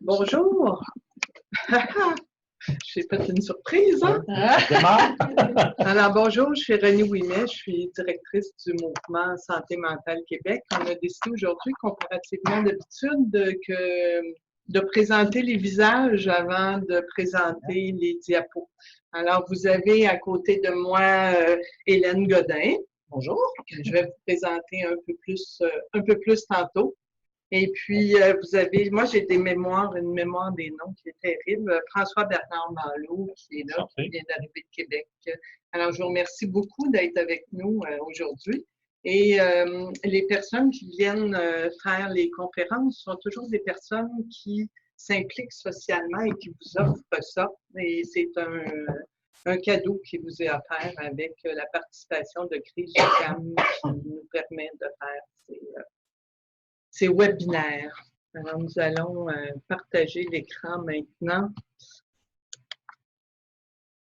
Bonjour! J'ai fait une surprise, hein? Alors, bonjour, je suis Renée Ouimet, je suis directrice du mouvement Santé mentale Québec. On a décidé aujourd'hui, comparativement d'habitude, de présenter les visages avant de présenter les diapos. Alors, vous avez à côté de moi Hélène Godin. Bonjour. Je vais vous présenter un peu plus tantôt. Et puis, vous avez, moi j'ai une mémoire des noms qui est terrible. François-Bernard Malo, qui est là, qui vient d'arriver de Québec. Alors, je vous remercie beaucoup d'être avec nous aujourd'hui. Et les personnes qui viennent faire les conférences sont toujours des personnes qui s'impliquent socialement et qui vous offrent ça. Et c'est un cadeau qui vous est offert avec la participation de Crise UQAM qui nous permet de faire ces webinaires. Alors, nous allons partager l'écran maintenant.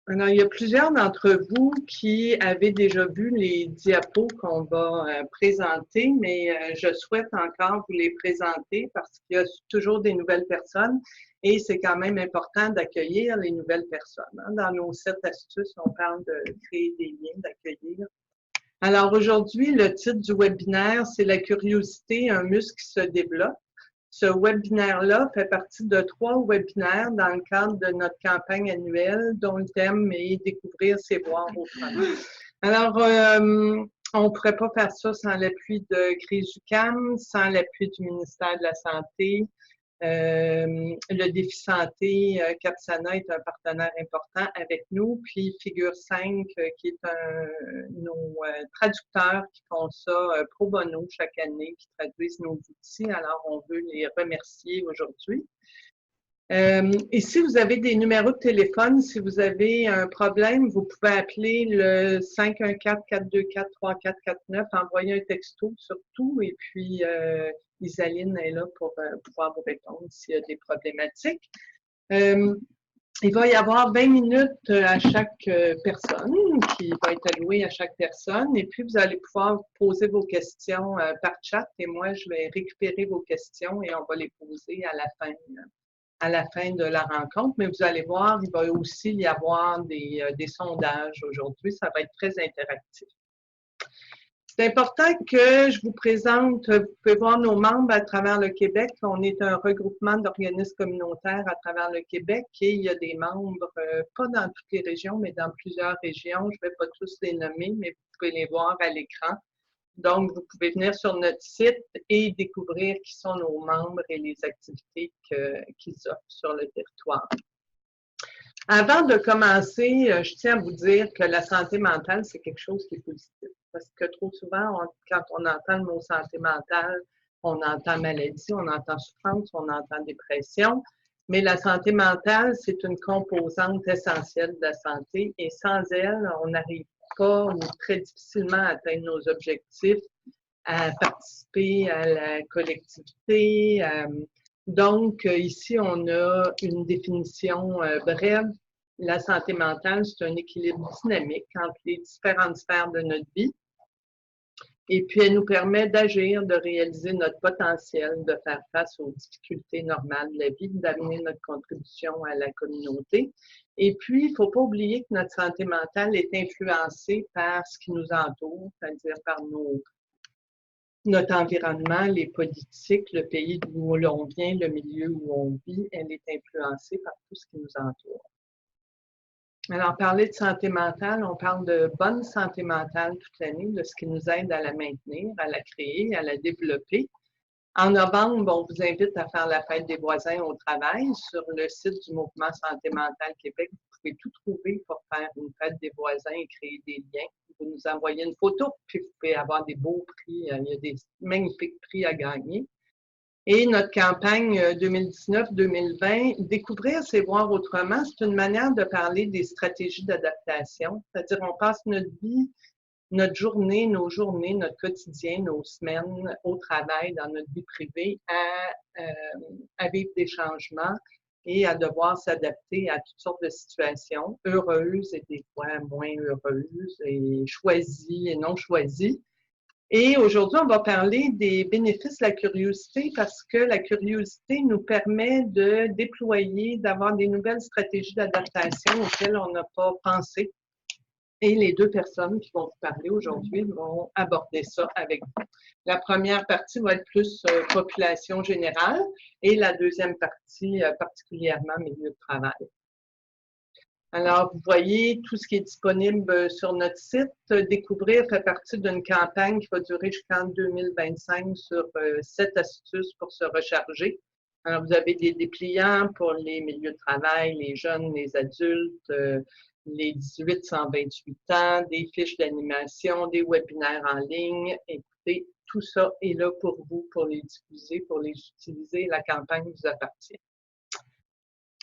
Alors, il y a plusieurs d'entre vous qui avez déjà vu les diapos qu'on va présenter, mais je souhaite encore vous les présenter parce qu'il y a toujours des nouvelles personnes et c'est quand même important d'accueillir les nouvelles personnes. Dans nos 7 astuces, on parle de créer des liens, d'accueillir. Alors aujourd'hui, le titre du webinaire, c'est « La curiosité, un muscle qui se développe ». Ce webinaire-là fait partie de 3 webinaires dans le cadre de notre campagne annuelle dont le thème est « Découvrir, c'est voir autrement ». Alors, on ne pourrait pas faire ça sans l'appui de Crise UQAM, sans l'appui du ministère de la Santé. Le défi santé, Capsana est un partenaire important avec nous, puis Figure 5, qui est nos traducteurs qui font ça pro bono chaque année, qui traduisent nos outils. Alors, on veut les remercier aujourd'hui. Et si vous avez des numéros de téléphone, si vous avez un problème, vous pouvez appeler le 514-424-3449, envoyer un texto surtout, et puis Isaline est là pour pouvoir vous répondre s'il y a des problématiques. Il va y avoir 20 minutes à chaque personne, qui va être allouée à chaque personne, et puis vous allez pouvoir poser vos questions par chat, et moi je vais récupérer vos questions et on va les poser à la fin de la rencontre, mais vous allez voir, il va aussi y avoir des sondages aujourd'hui, ça va être très interactif. C'est important que je vous présente, vous pouvez voir nos membres à travers le Québec. On est un regroupement d'organismes communautaires à travers le Québec et il y a des membres, pas dans toutes les régions, mais dans plusieurs régions. Je ne vais pas tous les nommer, mais vous pouvez les voir à l'écran. Donc, vous pouvez venir sur notre site et découvrir qui sont nos membres et les activités qu'ils offrent sur le territoire. Avant de commencer, je tiens à vous dire que la santé mentale, c'est quelque chose qui est positif. Parce que trop souvent, quand on entend le mot santé mentale, on entend maladie, on entend souffrance, on entend dépression. Mais la santé mentale, c'est une composante essentielle de la santé et sans elle, on n'arrive pas ou très difficilement à atteindre nos objectifs, à participer à la collectivité. Donc, ici, on a une définition brève. La santé mentale, c'est un équilibre dynamique entre les différentes sphères de notre vie. Et puis, elle nous permet d'agir, de réaliser notre potentiel, de faire face aux difficultés normales de la vie, d'amener notre contribution à la communauté. Et puis, il ne faut pas oublier que notre santé mentale est influencée par ce qui nous entoure, c'est-à-dire par notre environnement, les politiques, le pays d'où l'on vient, le milieu où on vit, elle est influencée par tout ce qui nous entoure. Alors, parler de santé mentale, on parle de bonne santé mentale toute l'année, de ce qui nous aide à la maintenir, à la créer, à la développer. En novembre, on vous invite à faire la fête des voisins au travail. Sur le site du Mouvement Santé mentale Québec, vous pouvez tout trouver pour faire une fête des voisins et créer des liens. Vous nous envoyez une photo, puis vous pouvez avoir des beaux prix. Il y a des magnifiques prix à gagner. Et notre campagne 2019-2020, Découvrir, c'est voir autrement, c'est une manière de parler des stratégies d'adaptation. C'est-à-dire, on passe notre vie, notre journée, notre quotidien, nos semaines au travail, dans notre vie privée, à vivre des changements et à devoir s'adapter à toutes sortes de situations, heureuses et des fois moins heureuses, et choisies et non choisies. Et aujourd'hui, on va parler des bénéfices de la curiosité parce que la curiosité nous permet de déployer, d'avoir des nouvelles stratégies d'adaptation auxquelles on n'a pas pensé. Et les deux personnes qui vont vous parler aujourd'hui vont aborder ça avec vous. La première partie va être plus population générale et la deuxième partie particulièrement milieu de travail. Alors, vous voyez tout ce qui est disponible sur notre site. Découvrir fait partie d'une campagne qui va durer jusqu'en 2025 sur 7 astuces pour se recharger. Alors, vous avez des dépliants pour les milieux de travail, les jeunes, les adultes, les 18-128 ans, des fiches d'animation, des webinaires en ligne. Écoutez, tout ça est là pour vous, pour les diffuser, pour les utiliser. La campagne vous appartient.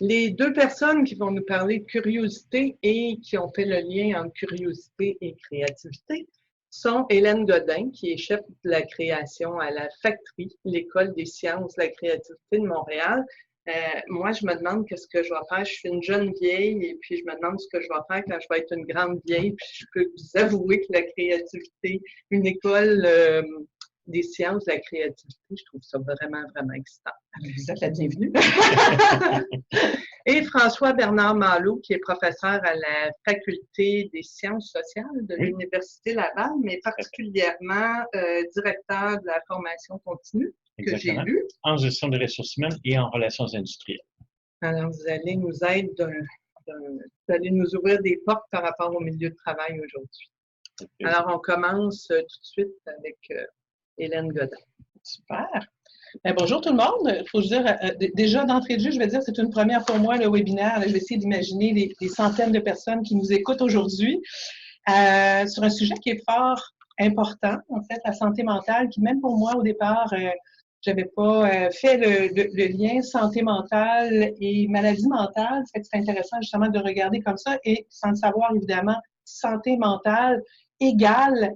Les deux personnes qui vont nous parler de curiosité et qui ont fait le lien entre curiosité et créativité sont Hélène Godin, qui est chef de la création à la Factory, l'École des sciences de la créativité de Montréal. Moi, je me demande qu'est-ce que je vais faire. Je suis une jeune vieille et puis je me demande ce que je vais faire quand je vais être une grande vieille. Puis je peux vous avouer que la créativité, une école des sciences de la créativité, je trouve ça vraiment, vraiment excitant. Vous êtes la bienvenue. Et François-Bernard Malo, qui est professeur à la Faculté des sciences sociales de l'Université Laval, mais particulièrement directeur de la formation continue, que j'ai lu. En gestion des ressources humaines et en relations industrielles. Alors, vous allez nous aider, vous allez nous ouvrir des portes par rapport au milieu de travail aujourd'hui. Alors, on commence tout de suite avec Hélène Godin. Super. Bonjour tout le monde. Il faut dire, déjà d'entrée de jeu, je vais dire que c'est une première pour moi, le webinaire. Là, je vais essayer d'imaginer les centaines de personnes qui nous écoutent aujourd'hui sur un sujet qui est fort important, en fait, la santé mentale, qui même pour moi, au départ, je n'avais pas fait le lien santé mentale et maladie mentale. Ça fait que c'est intéressant justement de regarder comme ça et sans le savoir, évidemment, santé mentale égale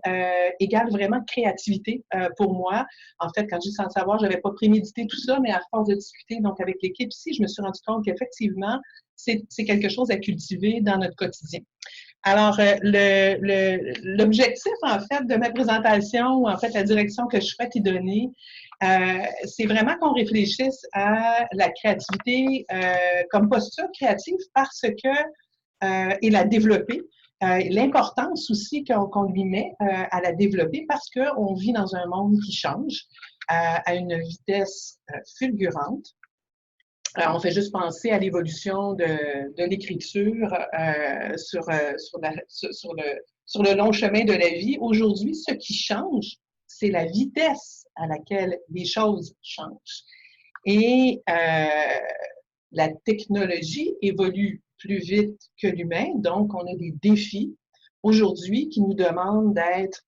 vraiment créativité pour moi. En fait, quand je dis sans le savoir, je n'avais pas prémédité tout ça, mais à force de discuter donc avec l'équipe ici, je me suis rendu compte qu'effectivement, c'est quelque chose à cultiver dans notre quotidien. Alors, l'objectif, en fait, de ma présentation, ou en fait, la direction que je souhaite y donner, c'est vraiment qu'on réfléchisse à la créativité comme posture créative parce que, et la développer, l'importance aussi qu'on lui met à la développer parce qu'on vit dans un monde qui change à une vitesse fulgurante. On fait juste penser à l'évolution de l'écriture sur le long chemin de la vie. Aujourd'hui, ce qui change, c'est la vitesse à laquelle les choses changent. Et la technologie évolue plus vite que l'humain, donc on a des défis aujourd'hui qui nous demandent d'être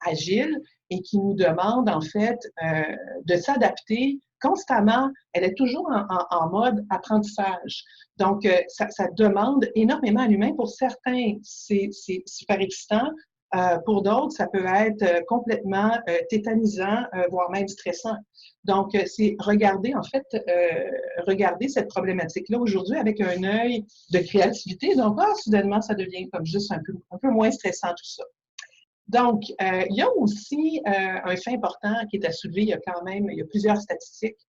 agiles et qui nous demandent en fait de s'adapter constamment. Elle est toujours en mode apprentissage. Donc, ça demande énormément à l'humain. Pour certains, c'est super excitant. Pour d'autres, ça peut être complètement tétanisant, voire même stressant. Donc, c'est regarder, en fait, regarder cette problématique-là aujourd'hui avec un œil de créativité. Donc, soudainement, ça devient comme juste un peu moins stressant tout ça. Donc, il y a aussi un fait important qui est à soulever. Il y a plusieurs statistiques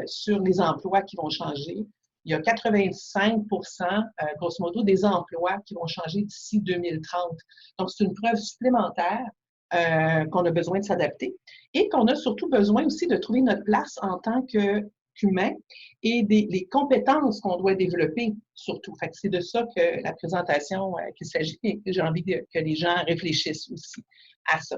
sur les emplois qui vont changer. Il y a 85 grosso modo, des emplois qui vont changer d'ici 2030. Donc, c'est une preuve supplémentaire qu'on a besoin de s'adapter et qu'on a surtout besoin aussi de trouver notre place en tant qu'humain et les compétences qu'on doit développer surtout. Fait que c'est de ça que la présentation qu'il s'agit et j'ai envie que les gens réfléchissent aussi à ça.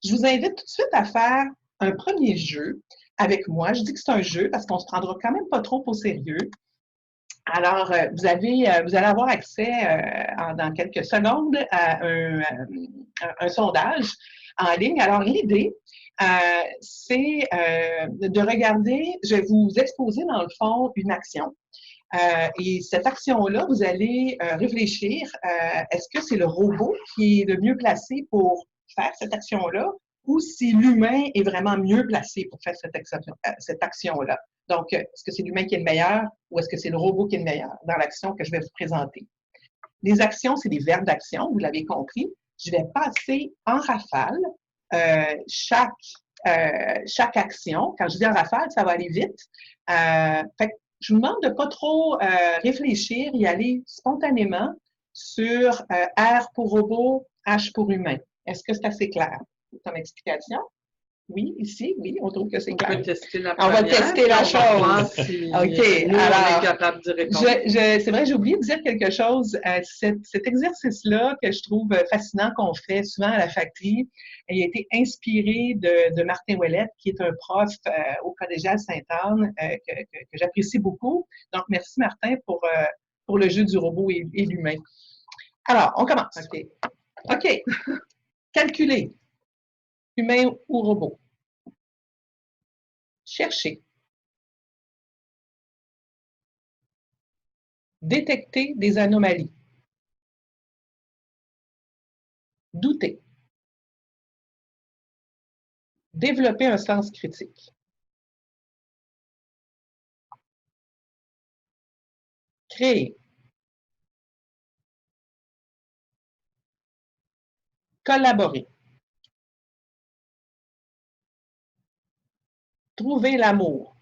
Je vous invite tout de suite à faire un premier jeu avec moi. Je dis que c'est un jeu parce qu'on ne se prendra quand même pas trop au sérieux. Alors, vous allez avoir accès dans quelques secondes à un sondage en ligne. Alors, l'idée, c'est de regarder, je vais vous exposer dans le fond une action. Et cette action-là, vous allez réfléchir, est-ce que c'est le robot qui est le mieux placé pour faire cette action-là ou si l'humain est vraiment mieux placé pour faire cette action-là? Donc, est-ce que c'est l'humain qui est le meilleur ou est-ce que c'est le robot qui est le meilleur dans l'action que je vais vous présenter? Les actions, c'est des verbes d'action, vous l'avez compris. Je vais passer en rafale chaque action. Quand je dis en rafale, ça va aller vite. Fait que je vous demande de ne pas trop réfléchir, y aller spontanément sur R pour robot, H pour humain. Est-ce que c'est assez clair comme explication? Oui, ici, oui, on trouve que c'est clair. On va tester la On va tester la chose. On va voir si OK, nous, on est alors, capable d'y répondre. c'est vrai, j'ai oublié de dire quelque chose. Cet exercice-là que je trouve fascinant qu'on fait souvent à la factory, il a été inspiré de Martin Ouellette, qui est un prof au collégial Sainte-Anne que j'apprécie beaucoup. Donc, merci Martin pour le jeu du robot et l'humain. Alors, on commence. OK. Calculer. Humain ou robot. Chercher. Détecter des anomalies. Douter. Développer un sens critique. Créer. Collaborer. Trouver l'amour.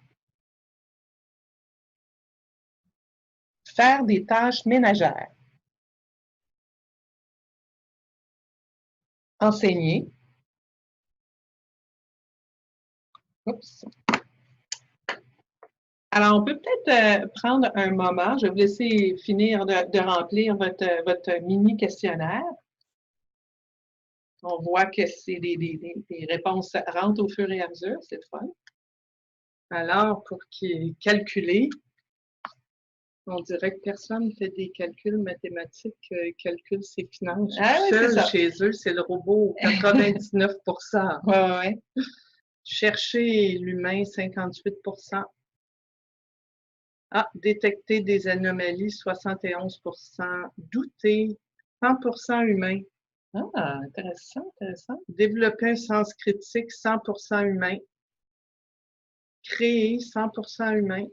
Faire des tâches ménagères. Enseigner. Oups. Alors, on peut peut-être prendre un moment. Je vais vous laisser finir de remplir votre mini questionnaire. On voit que c'est des réponses rentrent au fur et à mesure, c'est le fun. Alors, pour calculer, on dirait que personne ne fait des calculs mathématiques, calcule ses finances. Ah oui, seul c'est ça. chez eux, c'est le robot, 99 Ouais. Chercher l'humain, 58 détecter des anomalies, 71 douter, 100 humain. Ah, intéressant. Développer un sens critique, 100 humain. Créer, 100 humain.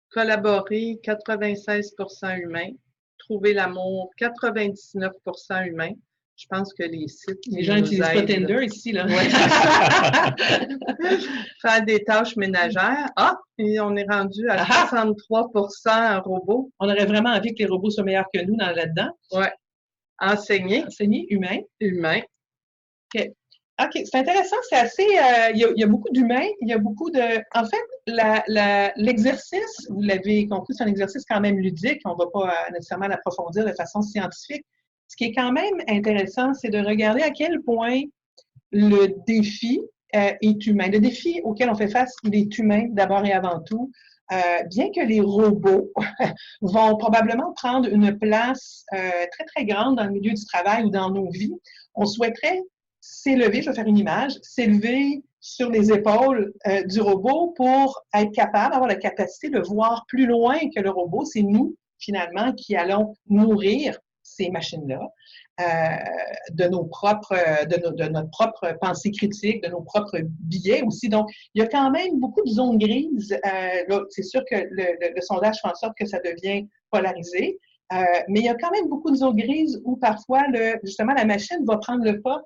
Collaborer, 96 humain. Trouver l'amour, 99 humain. Je pense que les sites. Les gens n'utilisent pas Tinder ici, là. Ouais. Faire des tâches ménagères. Et on est rendu à 63 robot. On aurait vraiment envie que les robots soient meilleurs que nous là-dedans. Oui. Enseigner. Humain. OK. OK, c'est intéressant, c'est assez. Il y a beaucoup d'humains, il y a beaucoup de. En fait, l'exercice, vous l'avez compris, c'est un exercice quand même ludique, on ne va pas nécessairement l'approfondir de façon scientifique. Ce qui est quand même intéressant, c'est de regarder à quel point le défi est humain. Le défi auquel on fait face, il est humain d'abord et avant tout. Bien que les robots vont probablement prendre une place très, très grande dans le milieu du travail ou dans nos vies, on souhaiterait s'élever, je vais faire une image, s'élever sur les épaules du robot pour être capable, avoir la capacité de voir plus loin que le robot. C'est nous, finalement, qui allons nourrir ces machines-là de notre propre pensée critique, de nos propres biais aussi. Donc, il y a quand même beaucoup de zones grises. C'est sûr que le sondage fait en sorte que ça devient polarisé, mais il y a quand même beaucoup de zones grises où parfois, justement, la machine va prendre le pas,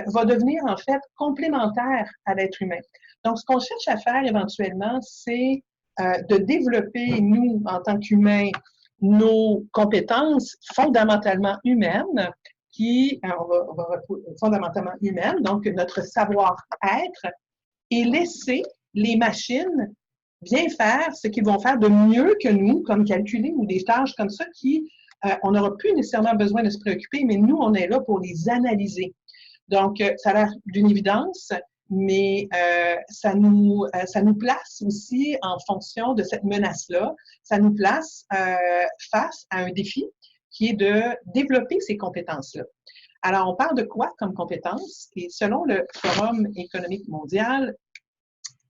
va devenir en fait complémentaire à l'être humain. Donc, ce qu'on cherche à faire éventuellement, c'est de développer, nous, en tant qu'humains, nos compétences fondamentalement humaines, fondamentalement humaines, donc notre savoir-être, et laisser les machines bien faire ce qu'ils vont faire de mieux que nous, comme calculer ou des tâches comme ça qui, on n'aura plus nécessairement besoin de se préoccuper, mais nous, on est là pour les analyser. Donc, ça a l'air d'une évidence, mais ça nous place aussi en fonction de cette menace-là, ça nous place face à un défi qui est de développer ces compétences-là. Alors, on parle de quoi comme compétences? Et selon le Forum économique mondial,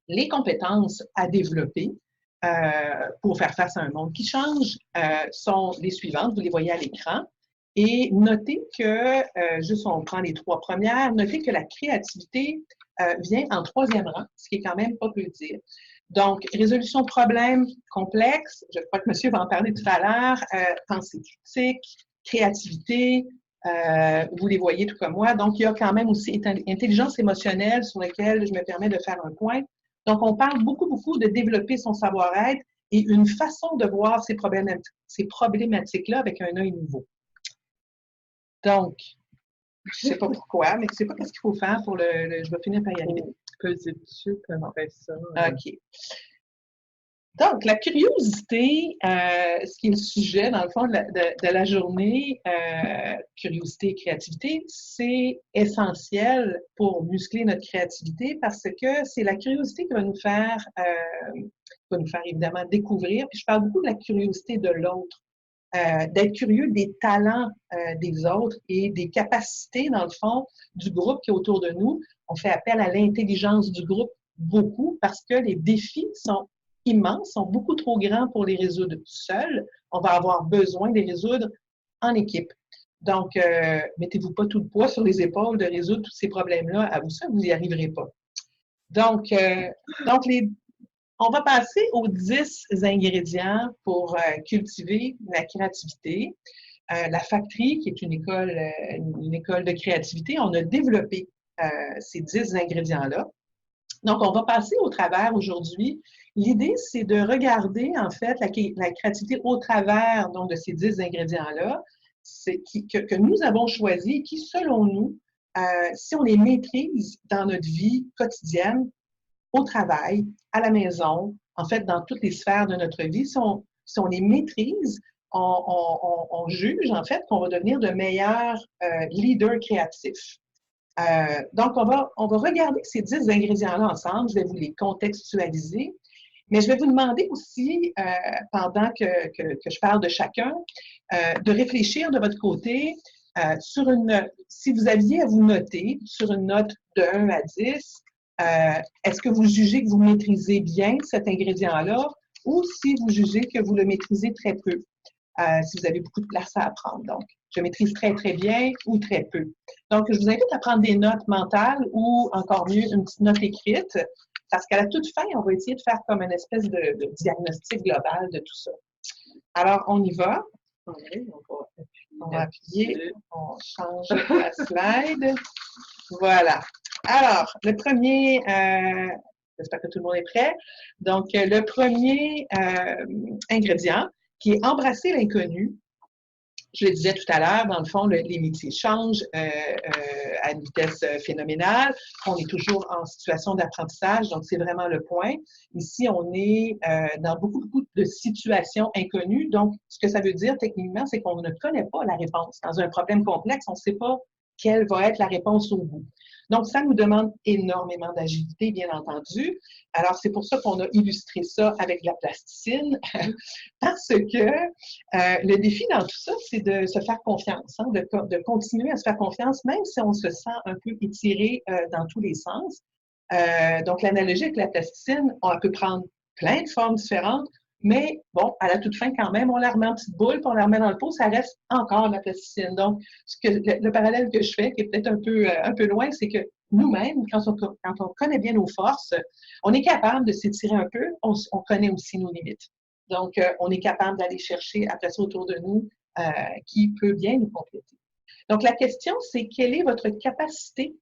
les compétences à développer pour faire face à un monde qui change sont les suivantes, vous les voyez à l'écran. Et notez que, juste on prend les 3 premières, notez que la créativité vient en 3e rang, ce qui est quand même pas peu dire. Donc, résolution de problèmes complexes, je crois que monsieur va en parler tout à l'heure, pensée critique, créativité, Vous les voyez tout comme moi. Donc, il y a quand même aussi intelligence émotionnelle sur laquelle je me permets de faire un point. Donc, on parle beaucoup de développer son savoir-être et une façon de voir ces problématiques-là avec un œil nouveau. Donc, je ne sais pas pourquoi, mais je ne sais pas ce qu'il faut faire pour je vais finir par y arriver. Peser dessus, puis après ça. OK. Donc, la curiosité, ce qui est le sujet, dans le fond, de la journée, curiosité et créativité, c'est essentiel pour muscler notre créativité parce que c'est la curiosité qui va nous faire évidemment découvrir. Puis je parle beaucoup de la curiosité de l'autre, d'être curieux des talents des autres et des capacités, dans le fond, du groupe qui est autour de nous. On fait appel à l'intelligence du groupe beaucoup parce que les défis sont immenses, sont beaucoup trop grands pour les résoudre seuls. On va avoir besoin de les résoudre en équipe. Donc, mettez-vous pas tout le poids sur les épaules de résoudre tous ces problèmes-là à vous seul, vous n'y arriverez pas. Donc on va passer aux 10 ingrédients pour cultiver la créativité. La Factory, qui est une école de créativité, on a développé ces 10 ingrédients-là. Donc, on va passer au travers aujourd'hui. L'idée, c'est de regarder, en fait, la créativité au travers donc, de ces 10 ingrédients-là que nous avons choisis, qui, selon nous, si on les maîtrise dans notre vie quotidienne, au travail, à la maison, en fait, dans toutes les sphères de notre vie, si on les maîtrise, on juge, en fait, qu'on va devenir de meilleurs leaders créatifs. Donc, on va regarder ces 10 ingrédients-là ensemble. Je vais vous les contextualiser. Mais je vais vous demander aussi, pendant que je parle de chacun, de réfléchir de votre côté si vous aviez à vous noter sur une note de 1 à 10, est-ce que vous jugez que vous maîtrisez bien cet ingrédient-là ou si vous jugez que vous le maîtrisez très peu, si vous avez beaucoup de place à apprendre. Donc, je maîtrise très bien ou très peu. Donc, je vous invite à prendre des notes mentales ou, encore mieux, une petite note écrite parce qu'à la toute fin, on va essayer de faire comme une espèce de diagnostic global de tout ça. Alors, on y va. On va appuyer. On change la slide. Voilà. Alors, le premier, j'espère que tout le monde est prêt. Donc, le premier ingrédient qui est embrasser l'inconnu. Je le disais tout à l'heure, dans le fond, les métiers changent à une vitesse phénoménale. On est toujours en situation d'apprentissage, donc c'est vraiment le point. Ici, on est dans beaucoup de situations inconnues. Donc, ce que ça veut dire techniquement, c'est qu'on ne connaît pas la réponse. Dans un problème complexe, on ne sait pas quelle va être la réponse au bout. Donc, ça nous demande énormément d'agilité, bien entendu. Alors, c'est pour ça qu'on a illustré ça avec de la plasticine, parce que le défi dans tout ça, c'est de se faire confiance, hein, de continuer à se faire confiance, même si on se sent un peu étiré dans tous les sens. Donc, l'analogie avec la plasticine, on peut prendre plein de formes différentes, mais bon, à la toute fin, quand même, on la remet en petite boule, puis on la remet dans le pot, ça reste encore de la plasticine. Donc, le parallèle que je fais, qui est peut-être un peu loin, c'est que nous-mêmes, quand on connaît bien nos forces, on est capable de s'étirer un peu, on connaît aussi nos limites. Donc, on est capable d'aller chercher après ça autour de nous qui peut bien nous compléter. Donc, la question, c'est quelle est votre capacité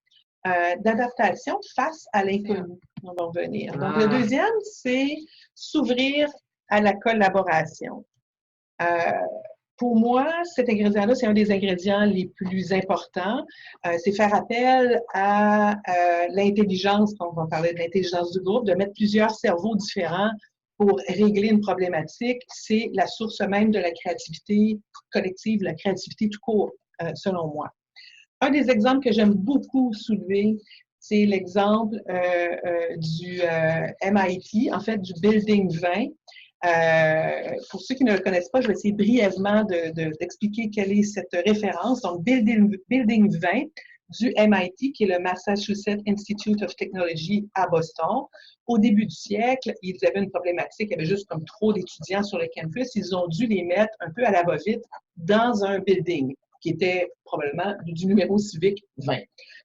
d'adaptation face à l'inconnu? On va revenir. Donc, le deuxième, c'est s'ouvrir à la collaboration. Pour moi, cet ingrédient-là, c'est un des ingrédients les plus importants. C'est faire appel à l'intelligence, on va parler de l'intelligence du groupe, de mettre plusieurs cerveaux différents pour régler une problématique. C'est la source même de la créativité collective, la créativité tout court, selon moi. Un des exemples que j'aime beaucoup soulever, c'est l'exemple du MIT, en fait, du Building 20. Pour ceux qui ne le connaissent pas, je vais essayer brièvement d'expliquer quelle est cette référence. Donc, Building 20 du MIT, qui est le Massachusetts Institute of Technology à Boston. Au début du siècle, ils avaient une problématique, il y avait juste comme trop d'étudiants sur le campus. Ils ont dû les mettre un peu à la va-vite dans un building qui était probablement du numéro civique 20.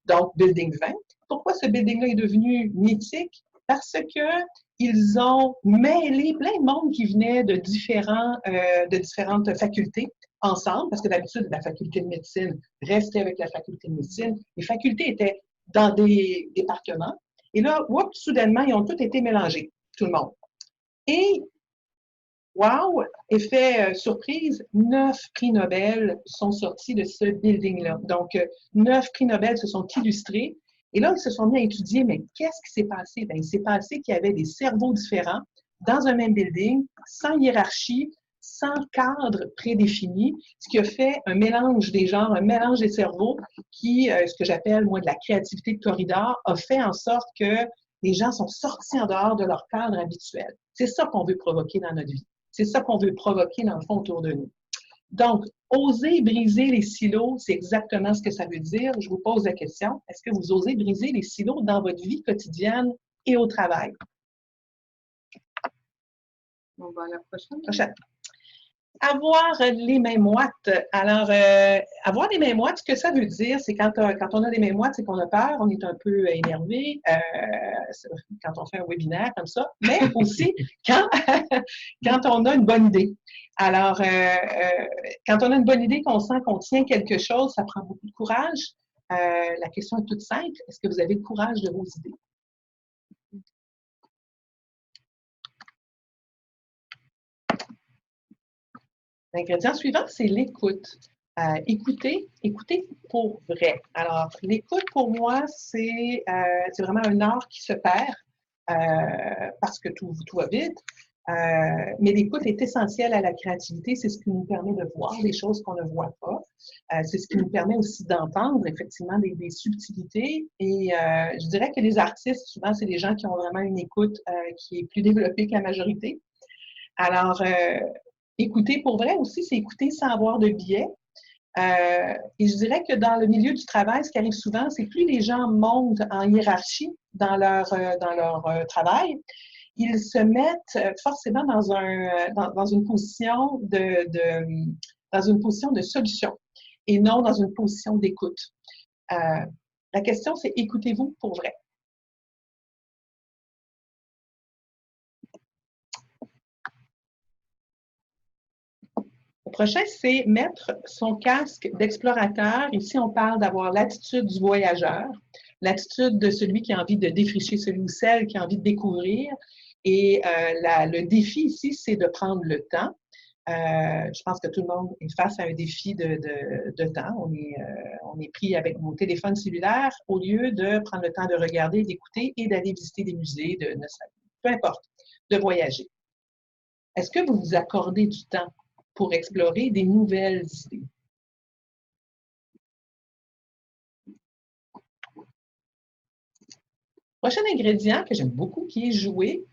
Donc, Building 20. Pourquoi ce building-là est devenu mythique? Parce que ils ont mêlé plein de monde qui venait de différentes facultés ensemble, parce que d'habitude, la faculté de médecine restait avec la faculté de médecine. Les facultés étaient dans des départements. Et là, soudainement, ils ont tous été mélangés, tout le monde. Et, wow, effet surprise, 9 prix Nobel sont sortis de ce building-là. Donc, 9 prix Nobel se sont illustrés. Et là, ils se sont mis à étudier, mais qu'est-ce qui s'est passé? Bien, il s'est passé qu'il y avait des cerveaux différents dans un même building, sans hiérarchie, sans cadre prédéfini, ce qui a fait un mélange des genres, un mélange des cerveaux qui, ce que j'appelle, moi, de la créativité de corridor, a fait en sorte que les gens sont sortis en dehors de leur cadre habituel. C'est ça qu'on veut provoquer dans notre vie. C'est ça qu'on veut provoquer, dans le fond, autour de nous. Donc, oser briser les silos, c'est exactement ce que ça veut dire. Je vous pose la question, est-ce que vous osez briser les silos dans votre vie quotidienne et au travail? On va à la prochaine. Prochaine. Avoir les mains moites. Alors, avoir les mains moites, ce que ça veut dire, c'est quand on a les mains moites, c'est qu'on a peur, on est un peu énervé, quand on fait un webinaire comme ça, mais aussi quand on a une bonne idée. Alors, quand on a une bonne idée, qu'on sent qu'on tient quelque chose, ça prend beaucoup de courage. La question est toute simple. Est-ce que vous avez le courage de vos idées? L'ingrédient suivant, c'est l'écoute. Écouter pour vrai. Alors, l'écoute, pour moi, c'est vraiment un art qui se perd parce que tout va vite. Mais l'écoute est essentielle à la créativité. C'est ce qui nous permet de voir des choses qu'on ne voit pas. C'est ce qui nous permet aussi d'entendre, effectivement, des subtilités. Et je dirais que les artistes, souvent, c'est des gens qui ont vraiment une écoute qui est plus développée que la majorité. Alors, écouter pour vrai aussi, c'est écouter sans avoir de biais. Et je dirais que dans le milieu du travail, ce qui arrive souvent, c'est plus les gens montent en hiérarchie dans leur travail, ils se mettent forcément dans une position dans une position de solution et non dans une position d'écoute. La question, c'est écoutez-vous pour vrai? Le prochain, c'est mettre son casque d'explorateur. Ici, on parle d'avoir l'attitude du voyageur, l'attitude de celui qui a envie de défricher, celui ou celle qui a envie de découvrir. Et le défi ici, c'est de prendre le temps. Je pense que tout le monde est face à un défi de temps. On est pris avec nos téléphones cellulaires au lieu de prendre le temps de regarder, d'écouter et d'aller visiter des musées, peu importe, de voyager. Est-ce que vous vous accordez du temps pour explorer des nouvelles idées? Prochain ingrédient que j'aime beaucoup, qui est jouer.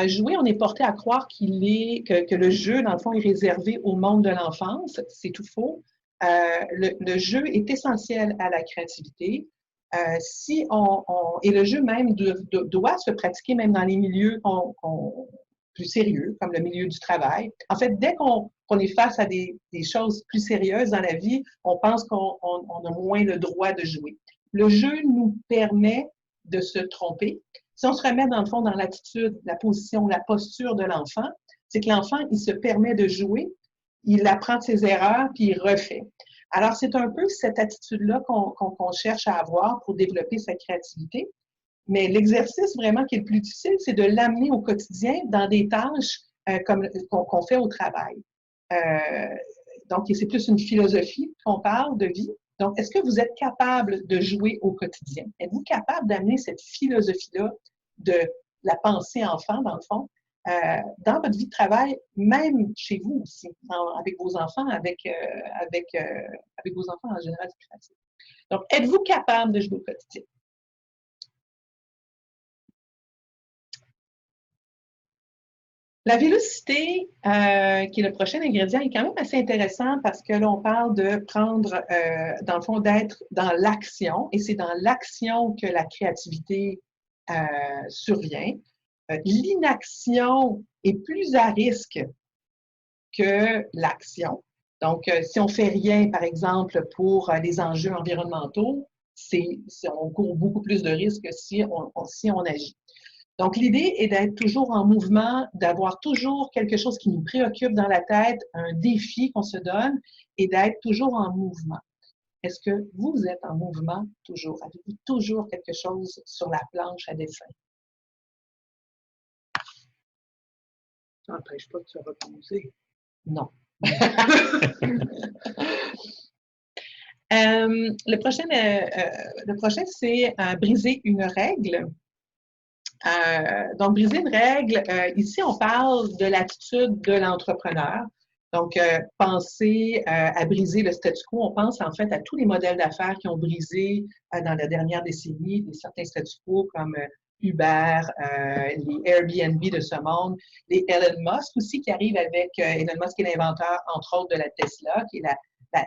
Jouer, on est porté à croire que le jeu, dans le fond, est réservé au monde de l'enfance. C'est tout faux. Le jeu est essentiel à la créativité. Et le jeu même doit se pratiquer même dans les milieux plus sérieux, comme le milieu du travail. En fait, dès qu'on est face à des choses plus sérieuses dans la vie, on pense qu'on a moins le droit de jouer. Le jeu nous permet de se tromper. Si on se remet dans le fond dans l'attitude, la position, la posture de l'enfant, c'est que l'enfant, il se permet de jouer, il apprend de ses erreurs, puis il refait. Alors, c'est un peu cette attitude-là qu'on cherche à avoir pour développer sa créativité. Mais l'exercice vraiment qui est le plus difficile, c'est de l'amener au quotidien dans des tâches qu'on fait au travail. Donc, c'est plus une philosophie qu'on parle de vie. Donc, est-ce que vous êtes capable de jouer au quotidien? Êtes-vous capable d'amener cette philosophie-là de la pensée enfant, dans le fond, dans votre vie de travail, même chez vous aussi, avec vos enfants, avec vos enfants en général, c'est plus facile. Donc, êtes-vous capable de jouer au quotidien? La vélocité, qui est le prochain ingrédient, est quand même assez intéressant parce que là, on parle de prendre, dans le fond, d'être dans l'action, et c'est dans l'action que la créativité survient. L'inaction est plus à risque que l'action. Donc, si on ne fait rien, par exemple, pour les enjeux environnementaux, on court beaucoup plus de risques si on agit. Donc, l'idée est d'être toujours en mouvement, d'avoir toujours quelque chose qui nous préoccupe dans la tête, un défi qu'on se donne et d'être toujours en mouvement. Est-ce que vous êtes en mouvement toujours? Avez-vous toujours quelque chose sur la planche à dessin? Ça n'empêche pas de se reposer. Non. Le prochain, c'est briser une règle. Donc, briser une règle, ici, on parle de l'attitude de l'entrepreneur. Donc, penser à briser le statu quo, on pense en fait à tous les modèles d'affaires qui ont brisé dans la dernière décennie certains statu quo comme Uber, les Airbnb de ce monde, les Elon Musk aussi qui arrivent avec, Elon Musk est l'inventeur, entre autres, de la Tesla, qui est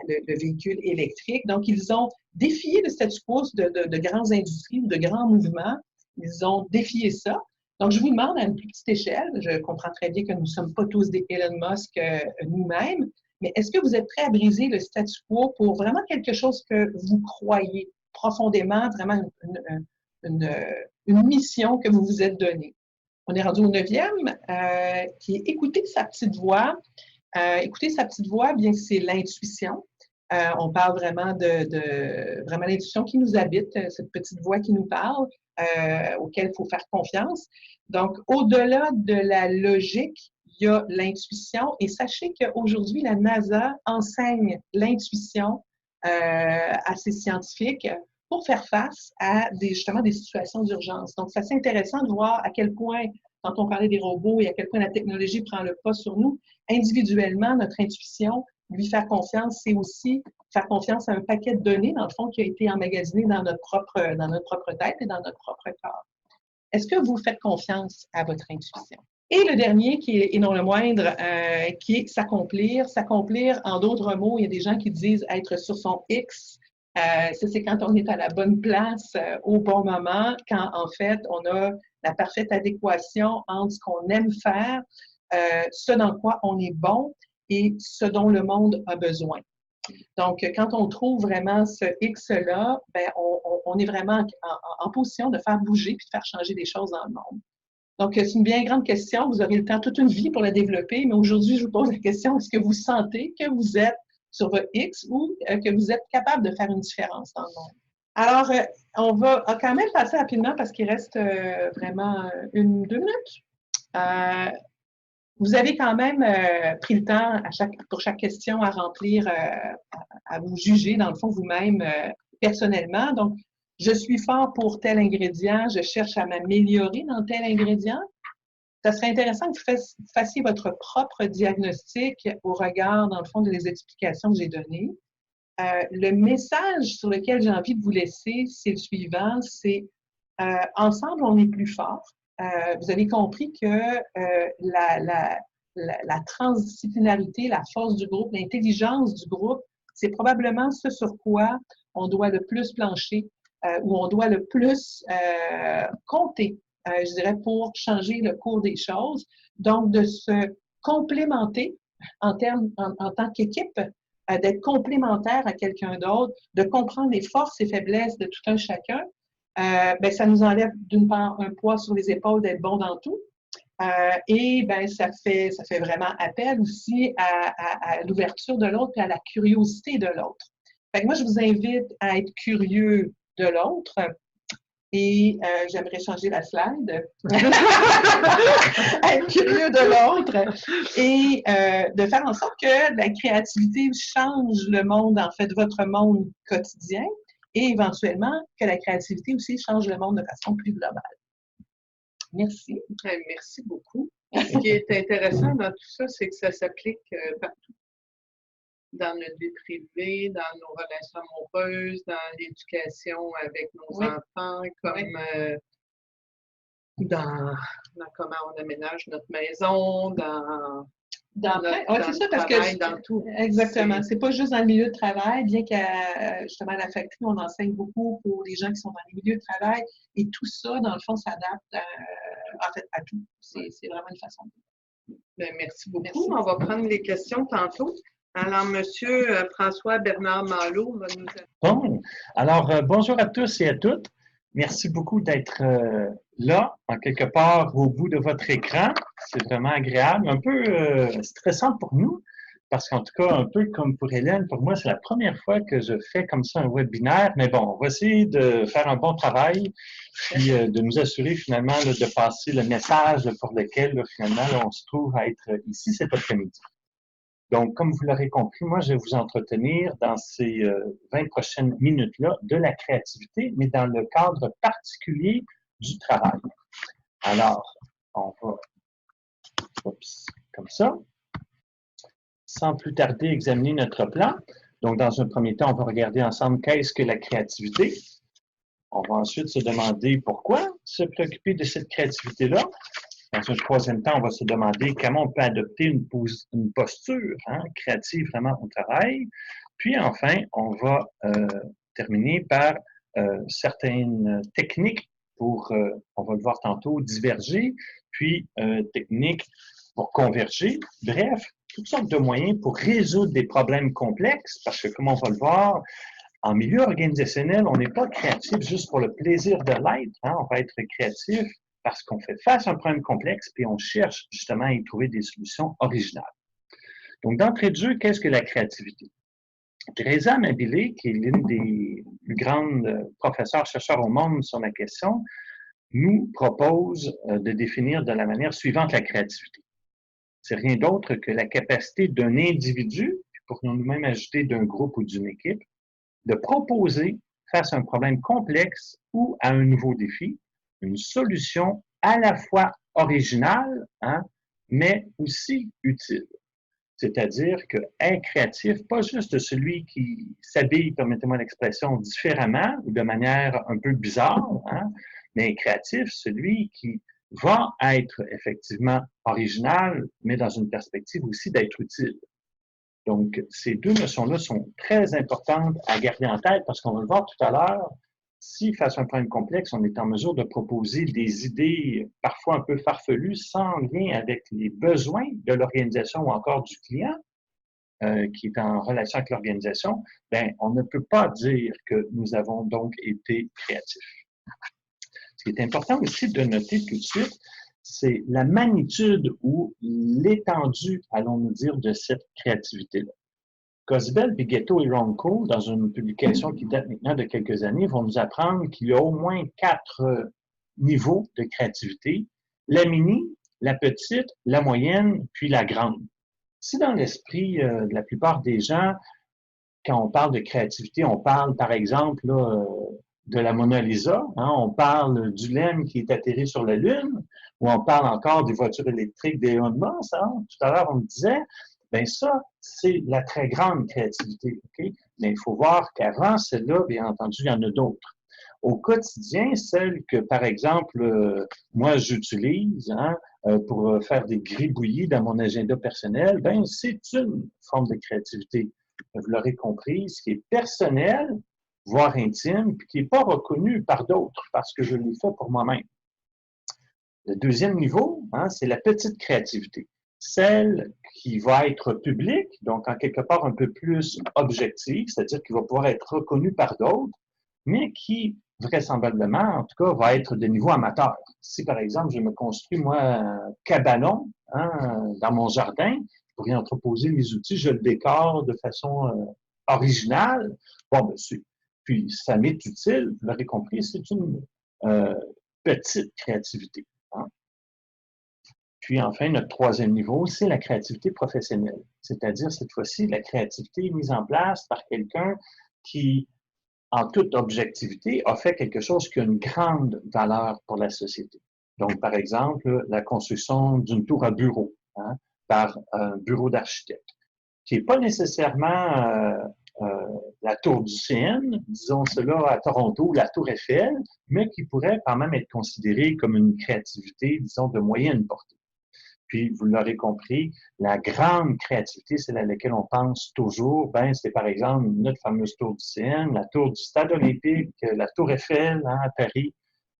le véhicule électrique. Donc, ils ont défié le statu quo de grandes industries ou de grands mouvements. Ils ont défié ça. Donc, je vous demande à une plus petite échelle, je comprends très bien que nous ne sommes pas tous des Elon Musk nous-mêmes, mais est-ce que vous êtes prêts à briser le statu quo pour vraiment quelque chose que vous croyez profondément, vraiment une mission que vous vous êtes donnée? On est rendu au 9e, qui est écouter sa petite voix. Écouter sa petite voix, bien que c'est l'intuition. On parle vraiment vraiment l'intuition qui nous habite, cette petite voix qui nous parle, auquel il faut faire confiance. Donc, au-delà de la logique, il y a l'intuition. Et sachez qu'aujourd'hui, la NASA enseigne l'intuition à ses scientifiques pour faire face à justement des situations d'urgence. Donc, c'est assez intéressant de voir à quel point, quand on parlait des robots et à quel point la technologie prend le pas sur nous, individuellement, notre intuition, lui faire confiance, c'est aussi faire confiance à un paquet de données, dans le fond, qui a été emmagasiné dans notre propre tête et dans notre propre corps. Est-ce que vous faites confiance à votre intuition? Et le dernier, qui est, et non le moindre, qui est s'accomplir. S'accomplir, en d'autres mots, il y a des gens qui disent être sur son X. Ça, c'est quand on est à la bonne place au bon moment, quand, en fait, on a la parfaite adéquation entre ce qu'on aime faire, ce dans quoi on est bon et ce dont le monde a besoin. Donc, quand on trouve vraiment ce X-là, ben, on est vraiment en position de faire bouger puis de faire changer des choses dans le monde. Donc, c'est une bien grande question. Vous aurez le temps toute une vie pour la développer, mais aujourd'hui, je vous pose la question, est-ce que vous sentez que vous êtes sur votre X ou que vous êtes capable de faire une différence dans le monde? Alors, on va quand même passer rapidement parce qu'il reste vraiment 1-2 minutes. Vous avez quand même pris le temps pour chaque question à remplir, à vous juger, dans le fond, vous-même personnellement. Donc, je suis fort pour tel ingrédient, je cherche à m'améliorer dans tel ingrédient. Ça serait intéressant que vous fassiez votre propre diagnostic au regard, dans le fond, des explications que j'ai données. Le message sur lequel j'ai envie de vous laisser, c'est le suivant, c'est ensemble, on est plus fort. Vous avez compris que la transdisciplinarité, la force du groupe, l'intelligence du groupe, c'est probablement ce sur quoi on doit le plus plancher, où on doit le plus compter, je dirais, pour changer le cours des choses. Donc, de se complémenter en tant qu'équipe, d'être complémentaire à quelqu'un d'autre, de comprendre les forces et faiblesses de tout un chacun, ben, ça nous enlève d'une part un poids sur les épaules d'être bon dans tout. Et ben, ça fait vraiment appel aussi à l'ouverture de l'autre et à la curiosité de l'autre. Fait que moi, je vous invite à être curieux de l'autre. Et j'aimerais changer la slide. Être curieux de l'autre et de faire en sorte que la créativité change le monde, en fait, votre monde quotidien et éventuellement que la créativité aussi change le monde de façon plus globale. Merci. Merci beaucoup. Ce qui est intéressant dans tout ça, c'est que ça s'applique partout. Dans notre vie privée, dans nos relations amoureuses, dans l'éducation avec nos enfants, comme dans comment on aménage notre maison, dans c'est ça, parce que dans tout. Exactement. C'est pas juste dans le milieu de travail, bien qu'à justement à la factory, on enseigne beaucoup pour les gens qui sont dans les milieux de travail. Et tout ça, dans le fond, s'adapte en fait à tout. C'est vraiment une façon. Bien, merci beaucoup. Merci. On va prendre les questions tantôt. Alors, Monsieur François Bernard Malo va nous... Bon, alors bonjour à tous et à toutes. Merci beaucoup d'être là, en quelque part, au bout de votre écran. C'est vraiment agréable, un peu stressant pour nous, parce qu'en tout cas, un peu comme pour Hélène, pour moi, c'est la première fois que je fais comme ça un webinaire. Mais bon, on va essayer de faire un bon travail, puis de nous assurer finalement là, de passer le message pour lequel là, finalement là, on se trouve à être ici cet après-midi. Donc, comme vous l'aurez compris, moi, je vais vous entretenir dans ces 20 prochaines minutes-là de la créativité, mais dans le cadre particulier du travail. Alors, on va, comme ça, sans plus tarder, examiner notre plan. Donc, dans un premier temps, on va regarder ensemble qu'est-ce que la créativité. On va ensuite se demander pourquoi se préoccuper de cette créativité-là. Dans un troisième temps, on va se demander comment on peut adopter une posture créative vraiment au travail. Puis enfin, on va terminer par certaines techniques pour, on va le voir tantôt, diverger, puis techniques pour converger. Bref, toutes sortes de moyens pour résoudre des problèmes complexes, parce que comme on va le voir, en milieu organisationnel, on n'est pas créatif juste pour le plaisir de l'être. On va être créatif parce qu'on fait face à un problème complexe, puis on cherche justement à y trouver des solutions originales. Donc, d'entrée de jeu, qu'est-ce que la créativité? Teresa Amabile, qui est l'une des plus grandes professeurs-chercheurs au monde sur la question, nous propose de définir de la manière suivante la créativité. C'est rien d'autre que la capacité d'un individu, pour nous-mêmes ajouter d'un groupe ou d'une équipe, de proposer, face à un problème complexe ou à un nouveau défi, une solution à la fois originale, mais aussi utile. C'est-à-dire que être créatif, pas juste celui qui s'habille, permettez-moi l'expression, différemment ou de manière un peu bizarre, mais créatif, celui qui va être effectivement original, mais dans une perspective aussi d'être utile. Donc, ces deux notions-là sont très importantes à garder en tête parce qu'on va le voir tout à l'heure. Si, face à un problème complexe, on est en mesure de proposer des idées parfois un peu farfelues, sans lien avec les besoins de l'organisation ou encore du client qui est en relation avec l'organisation, ben, on ne peut pas dire que nous avons donc été créatifs. Ce qui est important aussi de noter tout de suite, c'est la magnitude ou l'étendue, allons-nous dire, de cette créativité-là. Cosbel, Bighetto et Ronco, dans une publication qui date maintenant de quelques années, vont nous apprendre qu'il y a au moins 4 niveaux de créativité. La mini, la petite, la moyenne, puis la grande. Si dans l'esprit de la plupart des gens, quand on parle de créativité, on parle par exemple là, de la Mona Lisa, on parle du LEM qui est atterri sur la Lune, ou on parle encore des voitures électriques d'Elon Musk. Tout à l'heure, on me disait, bien ça, c'est la très grande créativité. Okay? Mais il faut voir qu'avant celle-là, bien entendu, il y en a d'autres. Au quotidien, celle que, par exemple, moi, j'utilise pour faire des gribouillis dans mon agenda personnel, ben c'est une forme de créativité. Vous l'aurez compris, ce qui est personnel, voire intime, puis qui n'est pas reconnu par d'autres, parce que je l'ai fait pour moi-même. Le deuxième niveau, c'est la petite créativité. Celle qui va être publique, donc en quelque part un peu plus objective, c'est-à-dire qui va pouvoir être reconnue par d'autres, mais qui, vraisemblablement, en tout cas, va être de niveau amateur. Si, par exemple, je me construis, moi, un cabanon dans mon jardin, je pourrais entreposer mes outils, je le décore de façon originale. Bon, ben, puis ça m'est utile, vous l'aurez compris, c'est une petite créativité. Puis enfin, notre troisième niveau, c'est la créativité professionnelle. C'est-à-dire, cette fois-ci, la créativité mise en place par quelqu'un qui, en toute objectivité, a fait quelque chose qui a une grande valeur pour la société. Donc, par exemple, la construction d'une tour à bureau par un bureau d'architecte, qui n'est pas nécessairement la tour du CN, disons cela à Toronto, la tour Eiffel, mais qui pourrait quand même être considérée comme une créativité, disons, de moyenne portée. Puis, vous l'aurez compris, la grande créativité, c'est à laquelle on pense toujours, ben, c'est par exemple notre fameuse tour du CN, la tour du Stade olympique, la tour Eiffel à Paris.